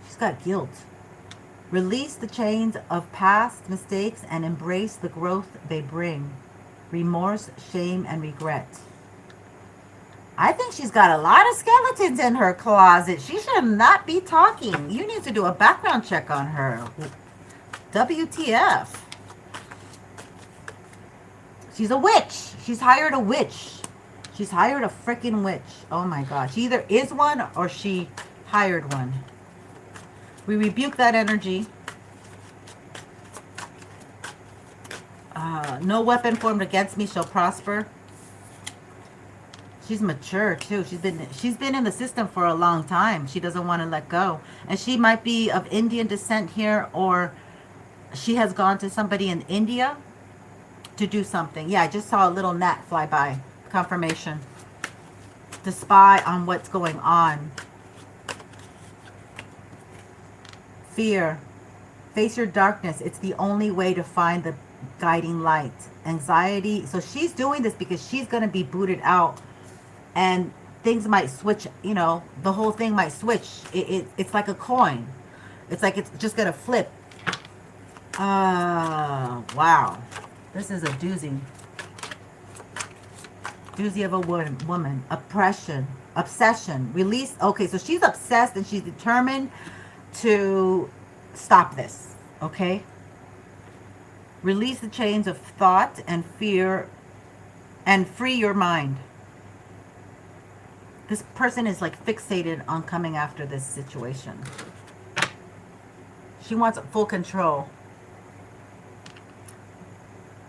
she's got guilt. Release the chains of past mistakes and embrace the growth they bring. Remorse, shame, and regret. I think she's got a lot of skeletons in her closet. She should not be talking. You need to do a background check on her. WTF. She's a witch. She's hired a witch. She's hired a freaking witch. Oh my God. She either is one or she hired one. We rebuke that energy. No weapon formed against me shall prosper. She's mature too. She's been in the system for a long time. She doesn't want to let go. And she might be of Indian descent here, or she has gone to somebody in India to do something. Yeah, I just saw a little gnat fly by. Confirmation. To spy on what's going on. Fear. Face your darkness. It's the only way to find the guiding light. Anxiety. So she's doing this because she's going to be booted out. And things might switch, you know, the whole thing might switch. It's like a coin. It's like it's just going to flip. Wow. This is a doozy. Doozy of a woman. Oppression. Obsession. Release. Okay, so she's obsessed and she's determined to stop this. Okay? Release the chains of thought and fear and free your mind. This person is like fixated on coming after this situation. She wants full control.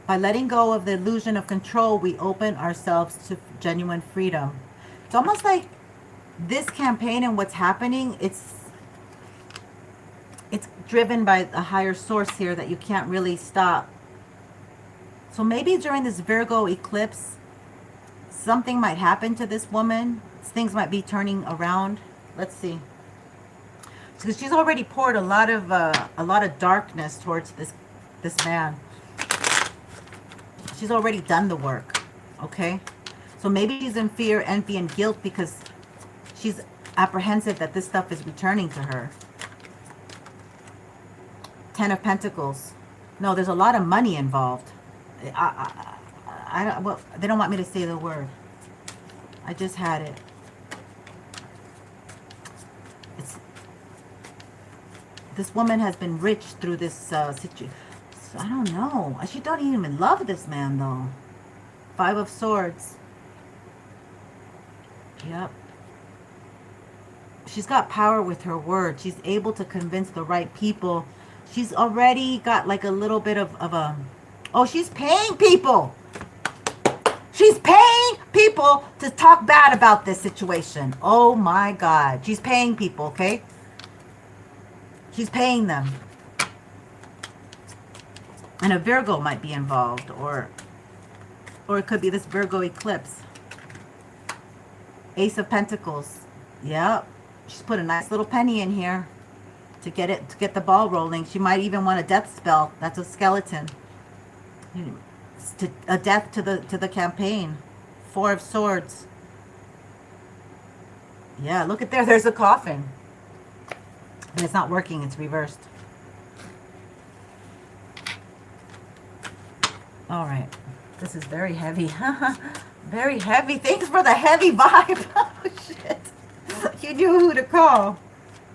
By letting go of the illusion of control, we open ourselves to genuine freedom. It's almost like this campaign and what's happening, it's driven by a higher source here that you can't really stop. So maybe during this Virgo eclipse, something might happen to this woman. Things might be turning around. Let's see. Because she's already poured a lot of darkness towards this man. She's already done the work. Okay? So maybe she's in fear, envy, and guilt because she's apprehensive that this stuff is returning to her. 10 of Pentacles. No, there's a lot of money involved. Well, they don't want me to say the word. I just had it. This woman has been rich through this situation. So I don't know. She don't even love this man, though. 5 of Swords. Yep. She's got power with her words. She's able to convince the right people. She's already got like a little bit of a... Oh, she's paying people. She's paying people to talk bad about this situation. Oh my God. She's paying people, okay? She's paying them. And a Virgo might be involved, or it could be this Virgo eclipse. Ace of Pentacles. Yep. She's put a nice little penny in here to get the ball rolling. She might even want a death spell. That's a skeleton. A death to the campaign. 4 of Swords. Yeah, look at there. There's a coffin. And it's not working. It's reversed. All right. This is very heavy. Very heavy. Thanks for the heavy vibe. Oh, shit. You knew who to call.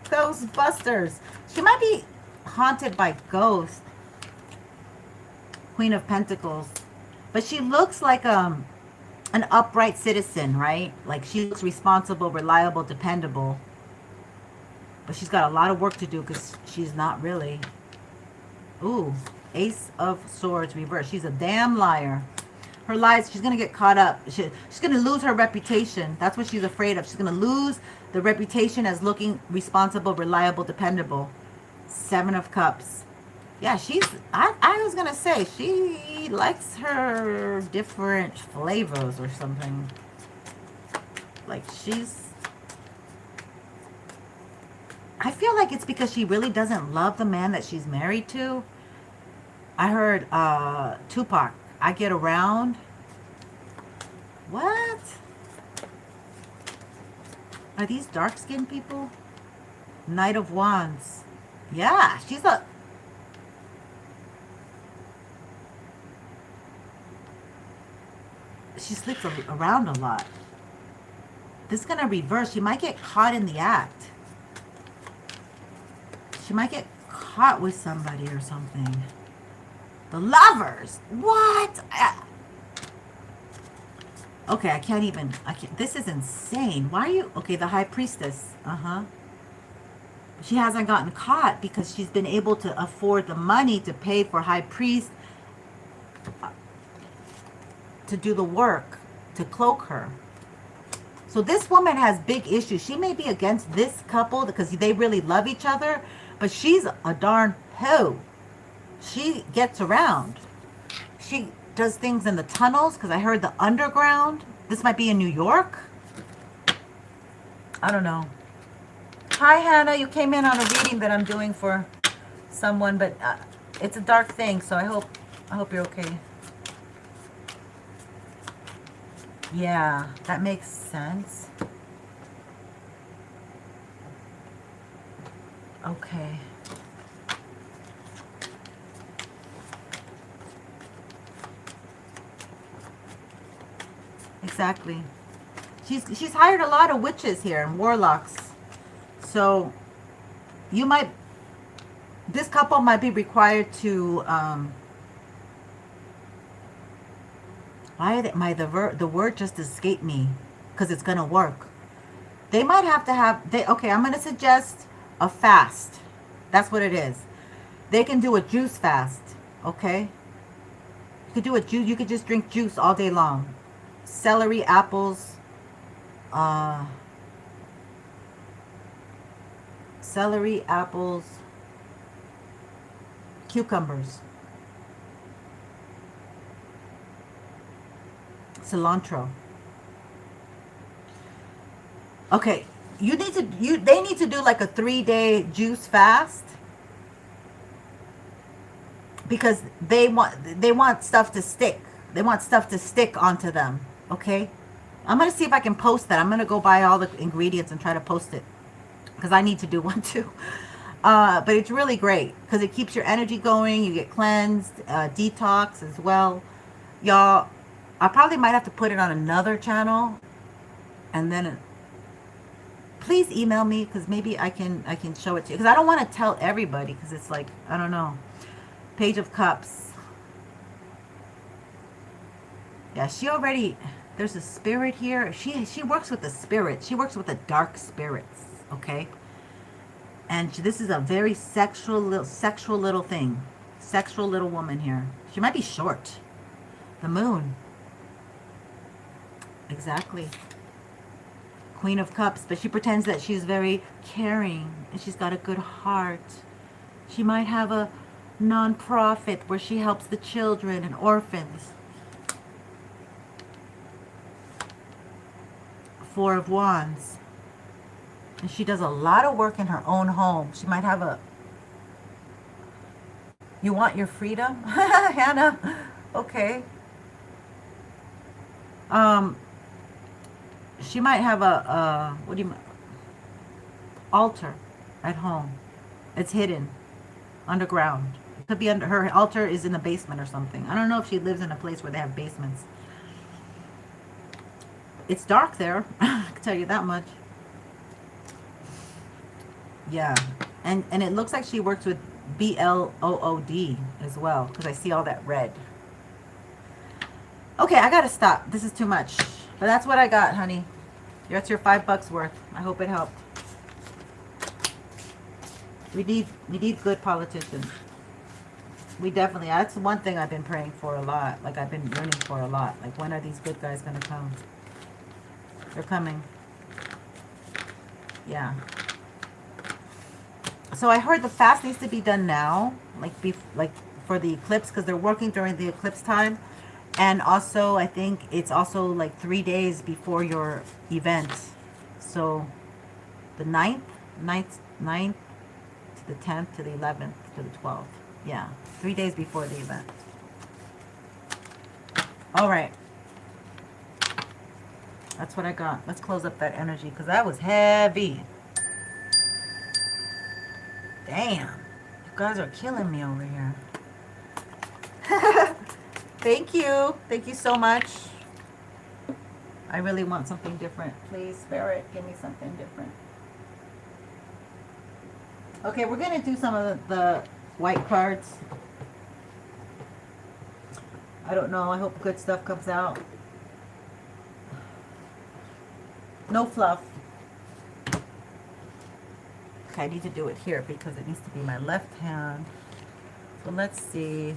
Ghostbusters. She might be haunted by ghosts. Queen of Pentacles. But she looks like an upright citizen, right? Like she looks responsible, reliable, dependable. But she's got a lot of work to do because she's not really. Ooh, Ace of Swords reverse. She's a damn liar. Her lies, she's going to get caught up. She's going to lose her reputation. That's what she's afraid of. She's going to lose the reputation as looking responsible, reliable, dependable. 7 of Cups. Yeah, I was going to say, she likes her different flavors or something. Like I feel like it's because she really doesn't love the man that she's married to. I heard Tupac, I Get Around. What? Are these dark-skinned people? Knight of Wands. Yeah, she sleeps around a lot. This is going to reverse. She might get caught in the act. She might get caught with somebody or something. The Lovers. What? Okay, I can't. This is insane. Why are you... Okay, the Highpriestess. She hasn't gotten caught because she's been able to afford the money to pay for High Priest to do the work, to cloak her. So this woman has big issues. She may be against this couple because they really love each other, but she's a darn hoe. She gets around. She does things in the tunnels because I heard the underground. This might be in New York. I don't know. Hi, Hannah. You came in on a reading that I'm doing for someone, but it's a dark thing, so I hope you're okay. Yeah, that makes sense. Okay. Exactly. She's hired a lot of witches here and warlocks. So this couple might be required to Why are they, the word just escaped me because it's going to work. They might have to have, okay, I'm going to suggest a fast. That's what it is. They can do a juice fast, okay? You could do a juice, you could just drink juice all day long. Celery, apples, cucumbers, cilantro. Okay, they need to do like a 3-day juice fast because they want stuff to stick. They want stuff to stick onto them, okay? I'm going to see if I can post that. I'm going to go buy all the ingredients and try to post it because I need to do one too. But it's really great because it keeps your energy going. You get cleansed, detox as well. Y'all, I probably might have to put it on another channel and then please email me because maybe I can show it to you because I don't want to tell everybody because it's like, I don't know. Page of Cups. Yeah, she already, there's a spirit here. She works with the spirit. She works with the dark spirits, okay? And this is a very sexual little thing. Sexual little woman here. She might be short. The moon. Exactly. Queen of Cups, but she pretends that she's very caring and she's got a good heart. She might have a non-profit where she helps the children and orphans. Four of Wands. And she does a lot of work in her own home. She might have a... You want your freedom? Hannah? Okay. She might have a what do you... altar at home. It's hidden. Underground. It could be under... Her altar is in the basement or something. I don't know if she lives in a place where they have basements. It's dark there. I can tell you that much. Yeah. And it looks like she works with BLOOD as well. Because I see all that red. Okay, I gotta stop. This is too much. But that's what I got, honey. That's your $5 worth. I hope it helped. We need good politicians. We definitely... That's one thing I've been praying for a lot. Like, I've been yearning for a lot. Like, when are these good guys gonna come? They're coming. Yeah. So I heard the fast needs to be done now, like for the eclipse, because they're working during the eclipse time, and also I think it's also like 3 days before your event. So the 9th to the 10th to the 11th to the 12th. Yeah, 3 days before the event. All right. That's what I got. Let's close up that energy because that was heavy. Damn. You guys are killing me over here. Thank you. Thank you so much. I really want something different. Please, Spirit, give me something different. Okay, we're going to do some of the white cards. I don't know. I hope good stuff comes out. No fluff. Okay, I need to do it here because it needs to be my left hand. So let's see.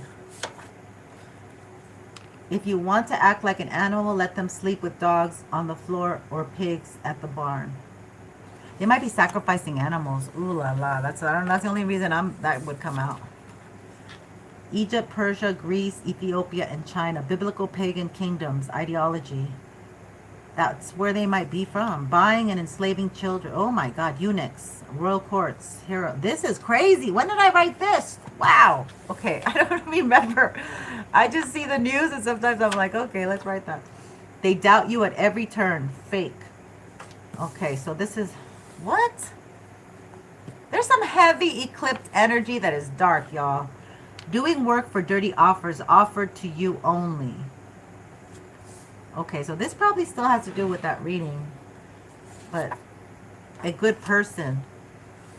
If you want to act like an animal, let them sleep with dogs on the floor or pigs at the barn. They might be sacrificing animals. Ooh la la. That's the only reason that would come out. Egypt, Persia, Greece, Ethiopia, and China. Biblical pagan kingdoms. Ideology. That's where they might be from. Buying and enslaving children. Oh my God. Eunuchs. Royal courts. Hero. This is crazy. When did I write this? Wow. Okay. I don't remember. I just see the news and sometimes I'm like, okay, let's write that. They doubt you at every turn. Fake. Okay. So this is... What? There's some heavy eclipsed energy that is dark, y'all. Doing work for dirty offers offered to you only. Okay, so this probably still has to do with that reading. But a good person.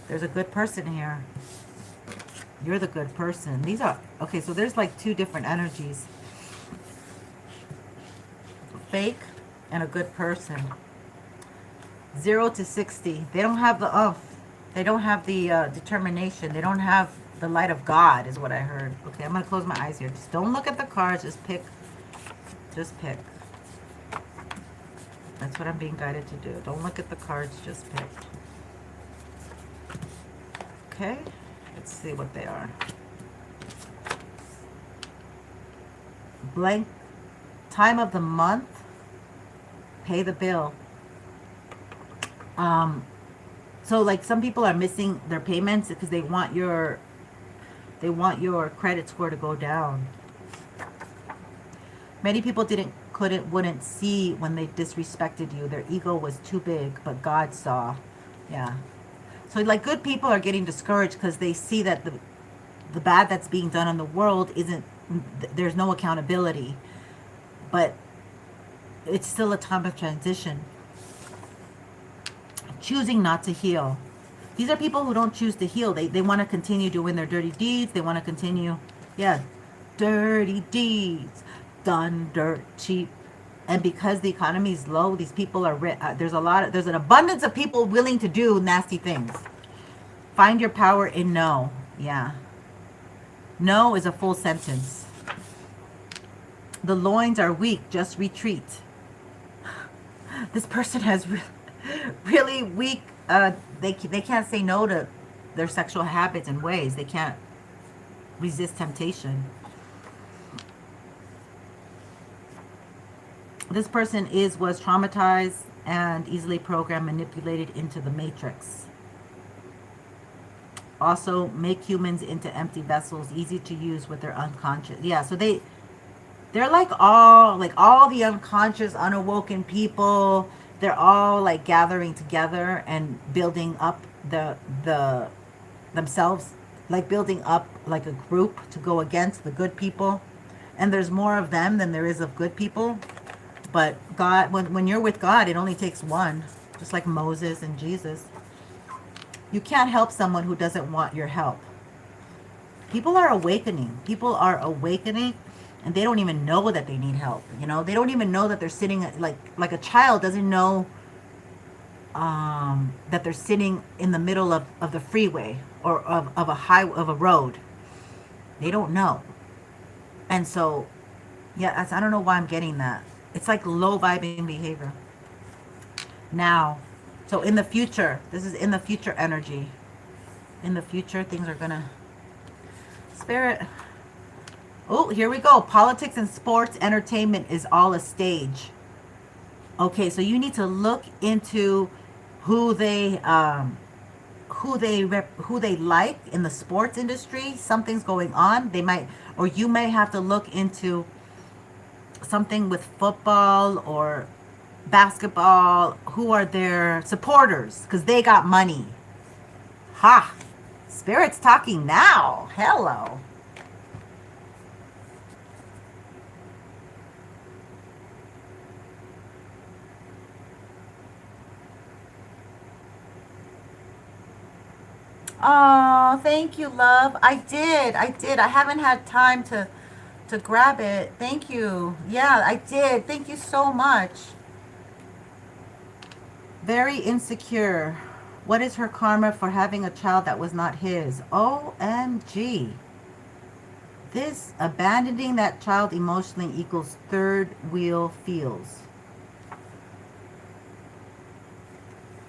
There's a good person here. You're the good person. These are... Okay, so there's like two different energies. fake and a good person. 0 to 60. They don't have the umph. They don't have the determination. They don't have the light of God, is what I heard. Okay, I'm going to close my eyes here. Just don't look at the cards. Just pick. Just pick. That's what I'm being guided to do. Don't look at the cards. Just pick. Okay. Let's see what they are. Blank. Time of the month. Pay the bill. So like some people are missing their payments because they want your credit score to go down. Many people wouldn't see when they disrespected you. Their ego was too big, but God saw. Yeah. So like good people are getting discouraged because they see that the bad that's being done in the world there's no accountability. But it's still a time of transition. Choosing not to heal. These are people who don't choose to heal. They want to continue doing their dirty deeds. They want to continue, yeah, dirty deeds, done dirt cheap. And because the economy is low, these people are there's an abundance of people willing to do nasty things. Find your power in no. Yeah. No is a full sentence. The loins are weak. Just retreat. This person has really weak. They can't say no to their sexual habits and ways. They can't resist temptation. This person was traumatized and easily programmed, manipulated into the matrix. Also, make humans into empty vessels, easy to use with their unconscious. Yeah, so they're like all the unconscious, unawoken people. They're all like gathering together and building up themselves, like building up like a group to go against the good people. And there's more of them than there is of good people. But God, when you're with God, it only takes one, just like Moses and Jesus. You can't help someone who doesn't want your help. People are awakening. People are awakening, and they don't even know that they need help. You know, they don't even know that they're sitting like a child doesn't know that they're sitting in the middle of the freeway or of a road. They don't know. And so, yeah, I don't know why I'm getting that. It's like low vibing behavior. Now, so in the future, this is in the future energy. In the future, things are gonna... Spirit. Oh, here we go. Politics and sports entertainment is all a stage. Okay, so you need to look into who they like in the sports industry. Something's going on. You may have to look into something with football or basketball. Who are their supporters? Because they got money. Ha! Spirit's talking now. Hello. Oh, thank you, love. I did. I haven't had time to grab it. Thank you. Yeah, I did. Thank you so much. Very insecure. What is her karma for having a child that was not his? OMG. This abandoning that child emotionally equals third wheel feels.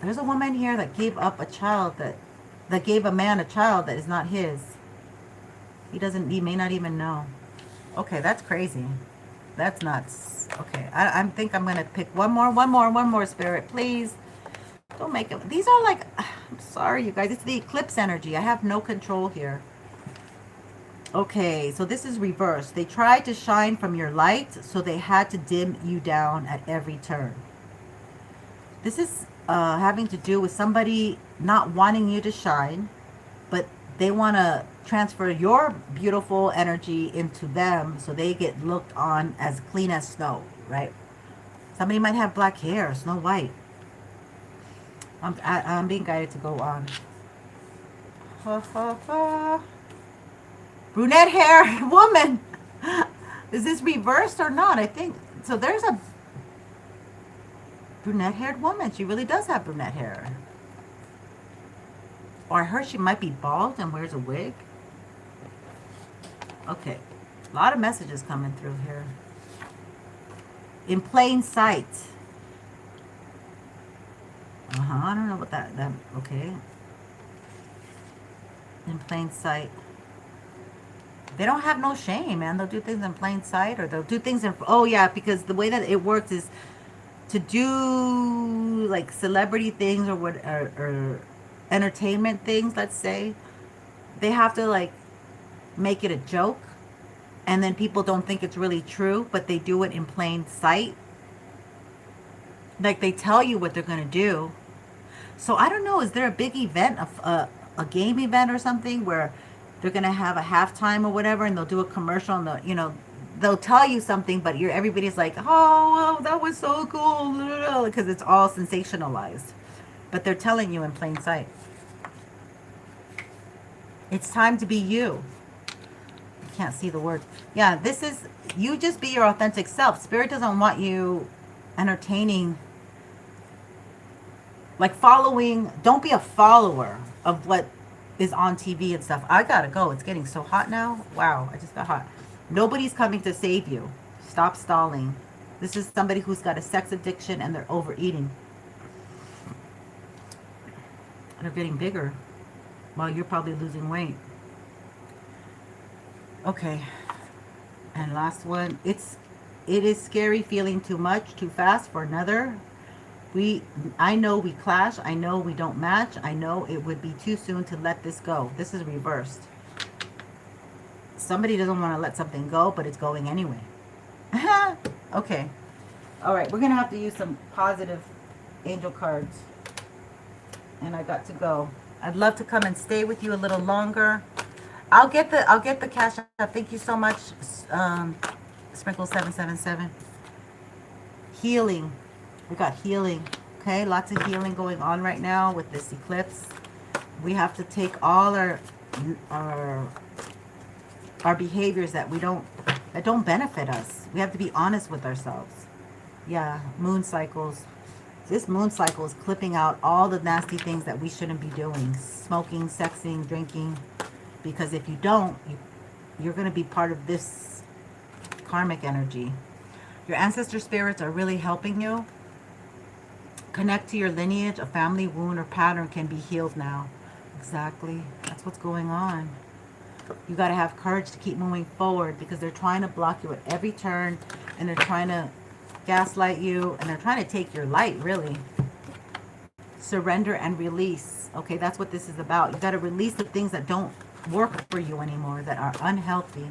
There's a woman here that gave up a child that gave a man a child that is not his. He may not even know. Okay, that's crazy. That's nuts. Okay, I think I'm gonna pick one more, Spirit, please. Don't make it. These are like, I'm sorry, you guys. It's the eclipse energy. I have no control here. Okay, so this is reversed. They tried to shine from your light, so they had to dim you down at every turn. This is having to do with somebody not wanting you to shine, but they want to transfer your beautiful energy into them so they get looked on as clean as snow, right? Somebody might have black hair, Snow White. I'm being guided to go on. Brunette hair woman. Is this reversed or not? I think so. There's Brunette-haired woman. She really does have brunette hair. Or I heard she might be bald and wears a wig. Okay. A lot of messages coming through here. In plain sight. I don't know what that okay. In plain sight. They don't have no shame, man. They'll do things in plain sight, or they'll do things in, oh yeah, because the way that it works is to do like celebrity things or what, or entertainment things, let's say. They have to like make it a joke, and then people don't think it's really true, but they do it in plain sight. Like they tell you what they're going to do. So I don't know, is there a big event, a game event or something where they're going to have a halftime or whatever, and they'll do a commercial, and they'll, you know, they'll tell you something, but everybody's like, oh, that was so cool, because it's all sensationalized. But they're telling you in plain sight. It's time to be you. I can't see the words. Yeah, this is, you just be your authentic self. Spirit doesn't want you entertaining, like following. Don't be a follower of what is on TV and stuff. I gotta go. It's getting so hot now. Wow, I just got hot. Nobody's coming to save you. Stop stalling. This is somebody who's got a sex addiction and they're overeating. They're getting bigger while you're probably losing weight. Okay. And last one. It is scary feeling too much, too fast for another. I know we clash. I know we don't match. I know it would be too soon to let this go. This is reversed. Somebody doesn't want to let something go, but it's going anyway. Okay. All right. We're going to have to use some positive angel cards. And I got to go. I'd love to come and stay with you a little longer. I'll get the cash app. Thank you so much. Sprinkle 777. Healing. We got healing. Okay, lots of healing going on right now with this eclipse. We have to take all our behaviors that don't benefit us. We have to be honest with ourselves. Yeah, moon cycles. This moon cycle is clipping out all the nasty things that we shouldn't be doing. Smoking, sexing, drinking. Because if you don't, you're going to be part of this karmic energy. Your ancestor spirits are really helping you. Connect to your lineage. A family wound or pattern can be healed now. Exactly. That's what's going on. You got to have courage to keep moving forward, because they're trying to block you at every turn, and they're trying to gaslight you, and they're trying to take your light, really. Surrender and release. Okay, that's what this is about. You got to release the things that don't work for you anymore, that are unhealthy.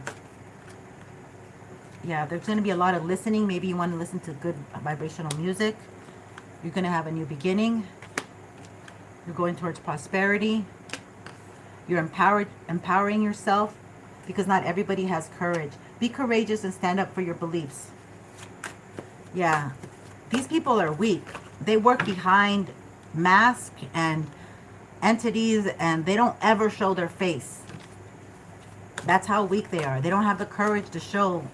Yeah, there's going to be a lot of listening. Maybe you want to listen to good vibrational music. You're going to have a new beginning. You're going towards prosperity. You're empowering yourself, because not everybody has courage. Be courageous and stand up for your beliefs. Yeah, these people are weak. They work behind masks and entities, and they don't ever show their face. That's how weak they are. They don't have the courage to show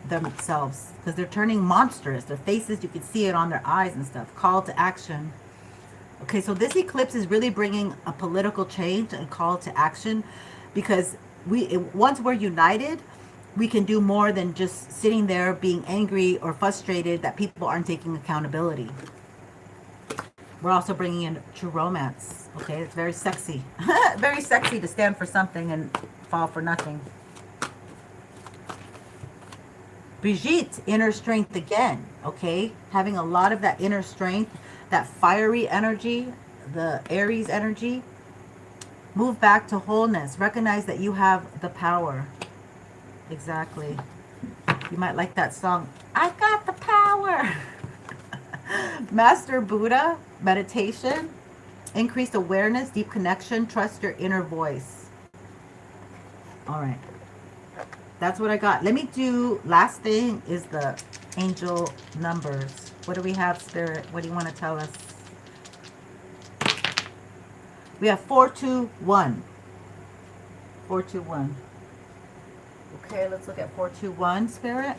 themselves, because they're turning monstrous. Their faces, you can see it on their eyes and stuff. Call to action. Okay, so this eclipse is really bringing a political change and call to action, because once we're united, we can do more than just sitting there being angry or frustrated that people aren't taking accountability. We're also bringing in true romance. Okay, it's very sexy. Very sexy to stand for something and fall for nothing. Brigitte, inner strength again. Okay, having a lot of that inner strength, that fiery energy, the Aries energy. Move back to wholeness. Recognize that you have the power. Exactly. You might like that song, I got the power. Master Buddha, meditation, increased awareness, deep connection, trust your inner voice. All right. That's what I got. Let me do, last thing is the angel numbers. What do we have, Spirit? What do you want to tell us? We have 421. 421. Okay, let's look at 421, Spirit.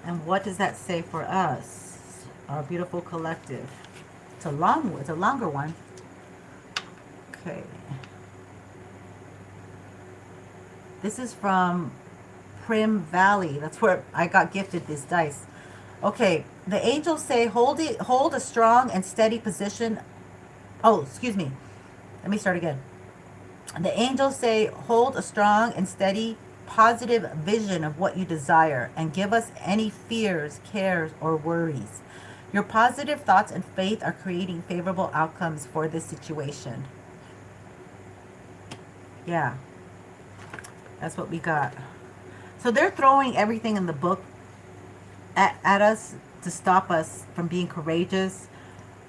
And what does that say for us? Our beautiful collective. It's a longer one. Okay. This is from Prim Valley. That's where I got gifted this dice. Okay, the angels say hold a strong and steady position. Oh, excuse me. Let me start again. The angels say hold a strong and steady positive vision of what you desire and give us any fears, cares, or worries. Your positive thoughts and faith are creating favorable outcomes for this situation. Yeah, that's what we got. So they're throwing everything in the book at us to stop us from being courageous,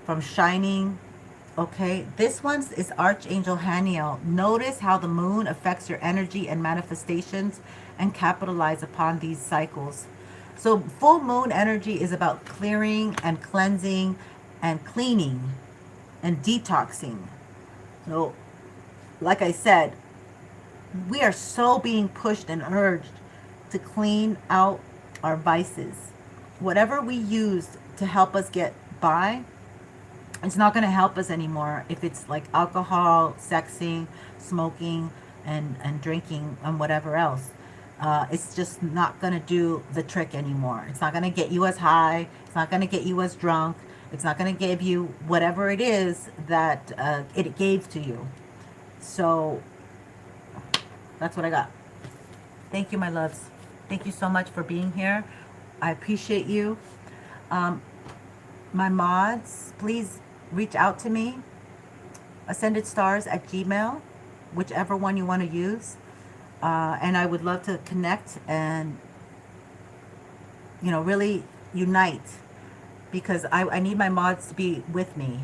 from shining. Okay, this one is Archangel Haniel. Notice how the moon affects your energy and manifestations and capitalize upon these cycles. So full moon energy is about clearing and cleansing and cleaning and detoxing. So, like I said, we are so being pushed and urged to clean out our vices. Whatever we use to help us get by, it's not going to help us anymore if it's like alcohol, sexing, smoking, and drinking, and whatever else. It's just not going to do the trick anymore. It's not going to get you as high. It's not going to get you as drunk. It's not going to give you whatever it is that it gave to you. So that's what I got. Thank you, my loves. Thank you so much for being here. I appreciate you. My mods, please reach out to me. Ascendedstarz@gmail, whichever one you want to use. And I would love to connect and, really unite, because I need my mods to be with me.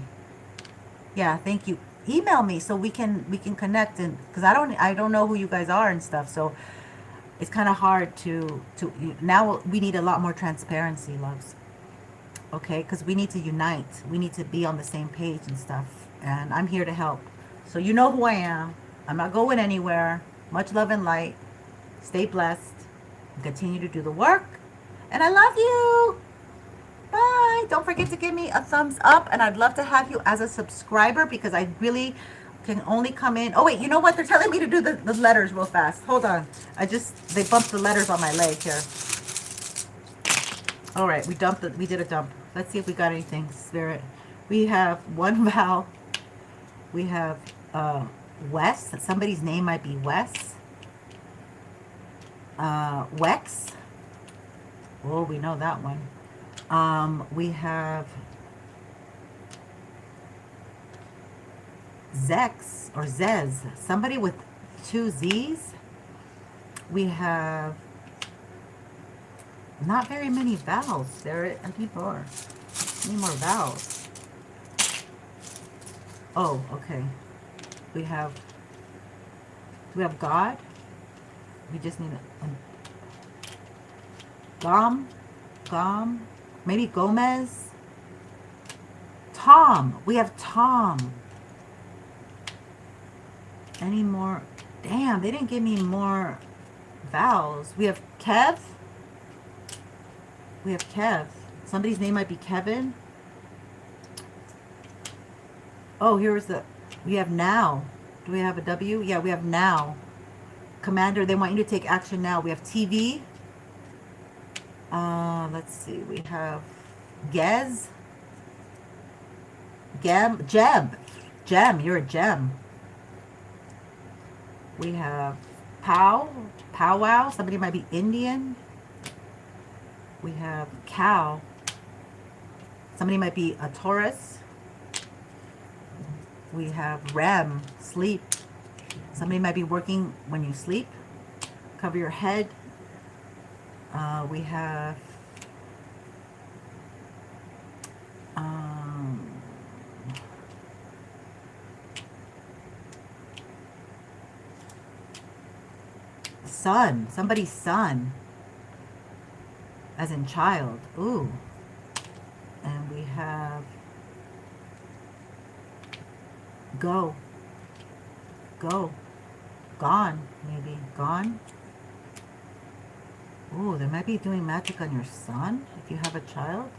Yeah, thank you. Email me so we can connect, and because I don't know who you guys are and stuff, so it's kind of hard to now we need a lot more transparency, loves. Okay, because we need to unite. We need to be on the same page and stuff. And I'm here to help. So you know who I am. I'm not going anywhere. Much love and light. Stay blessed. Continue to do the work. And I love you. Bye. Don't forget to give me a thumbs up. And I'd love to have you as a subscriber, because I really can only come in. Oh, wait. You know what? They're telling me to do the letters real fast. Hold on. They bumped the letters on my leg here. All right. We did a dump. Let's see if we got anything, Spirit. We have one vowel. We have Wes. Somebody's name might be Wes. Wex. Oh, we know that one. We have Zex or Zez. Somebody with 2 Z's. We have not very many vowels. There are people are. Need more vowels. Oh, okay. We have God. We just need Gom, maybe Gomez. Tom. We have Tom. Any more? Damn, they didn't give me more vowels. We have Kev. We have Kev. Somebody's name might be Kevin. Oh, we have now. Do we have a W? Yeah, we have now. Commander, they want you to take action now. We have TV. Let's see. We have Gez. Gem. You're a gem. We have Powwow. Somebody might be Indian. We have cow. Somebody might be a Taurus. We have REM, sleep. Somebody might be working when you sleep. Cover your head. We have son. Somebody's son. As in child. Ooh. And we have go. Gone, maybe. Gone. Ooh, they might be doing magic on your son if you have a child.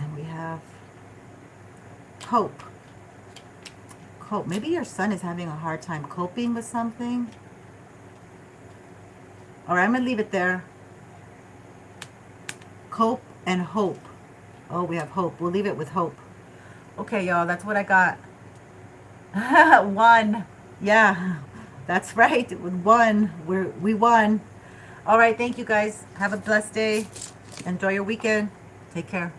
And we have cope. Cope. Maybe your son is having a hard time coping with something. All right, I'm going to leave it there. Cope and hope. Oh, we have hope. We'll leave it with hope. Okay, y'all, that's what I got. 1. Yeah, that's right. With 1, we won. All right, thank you guys. Have a blessed day. Enjoy your weekend. Take care.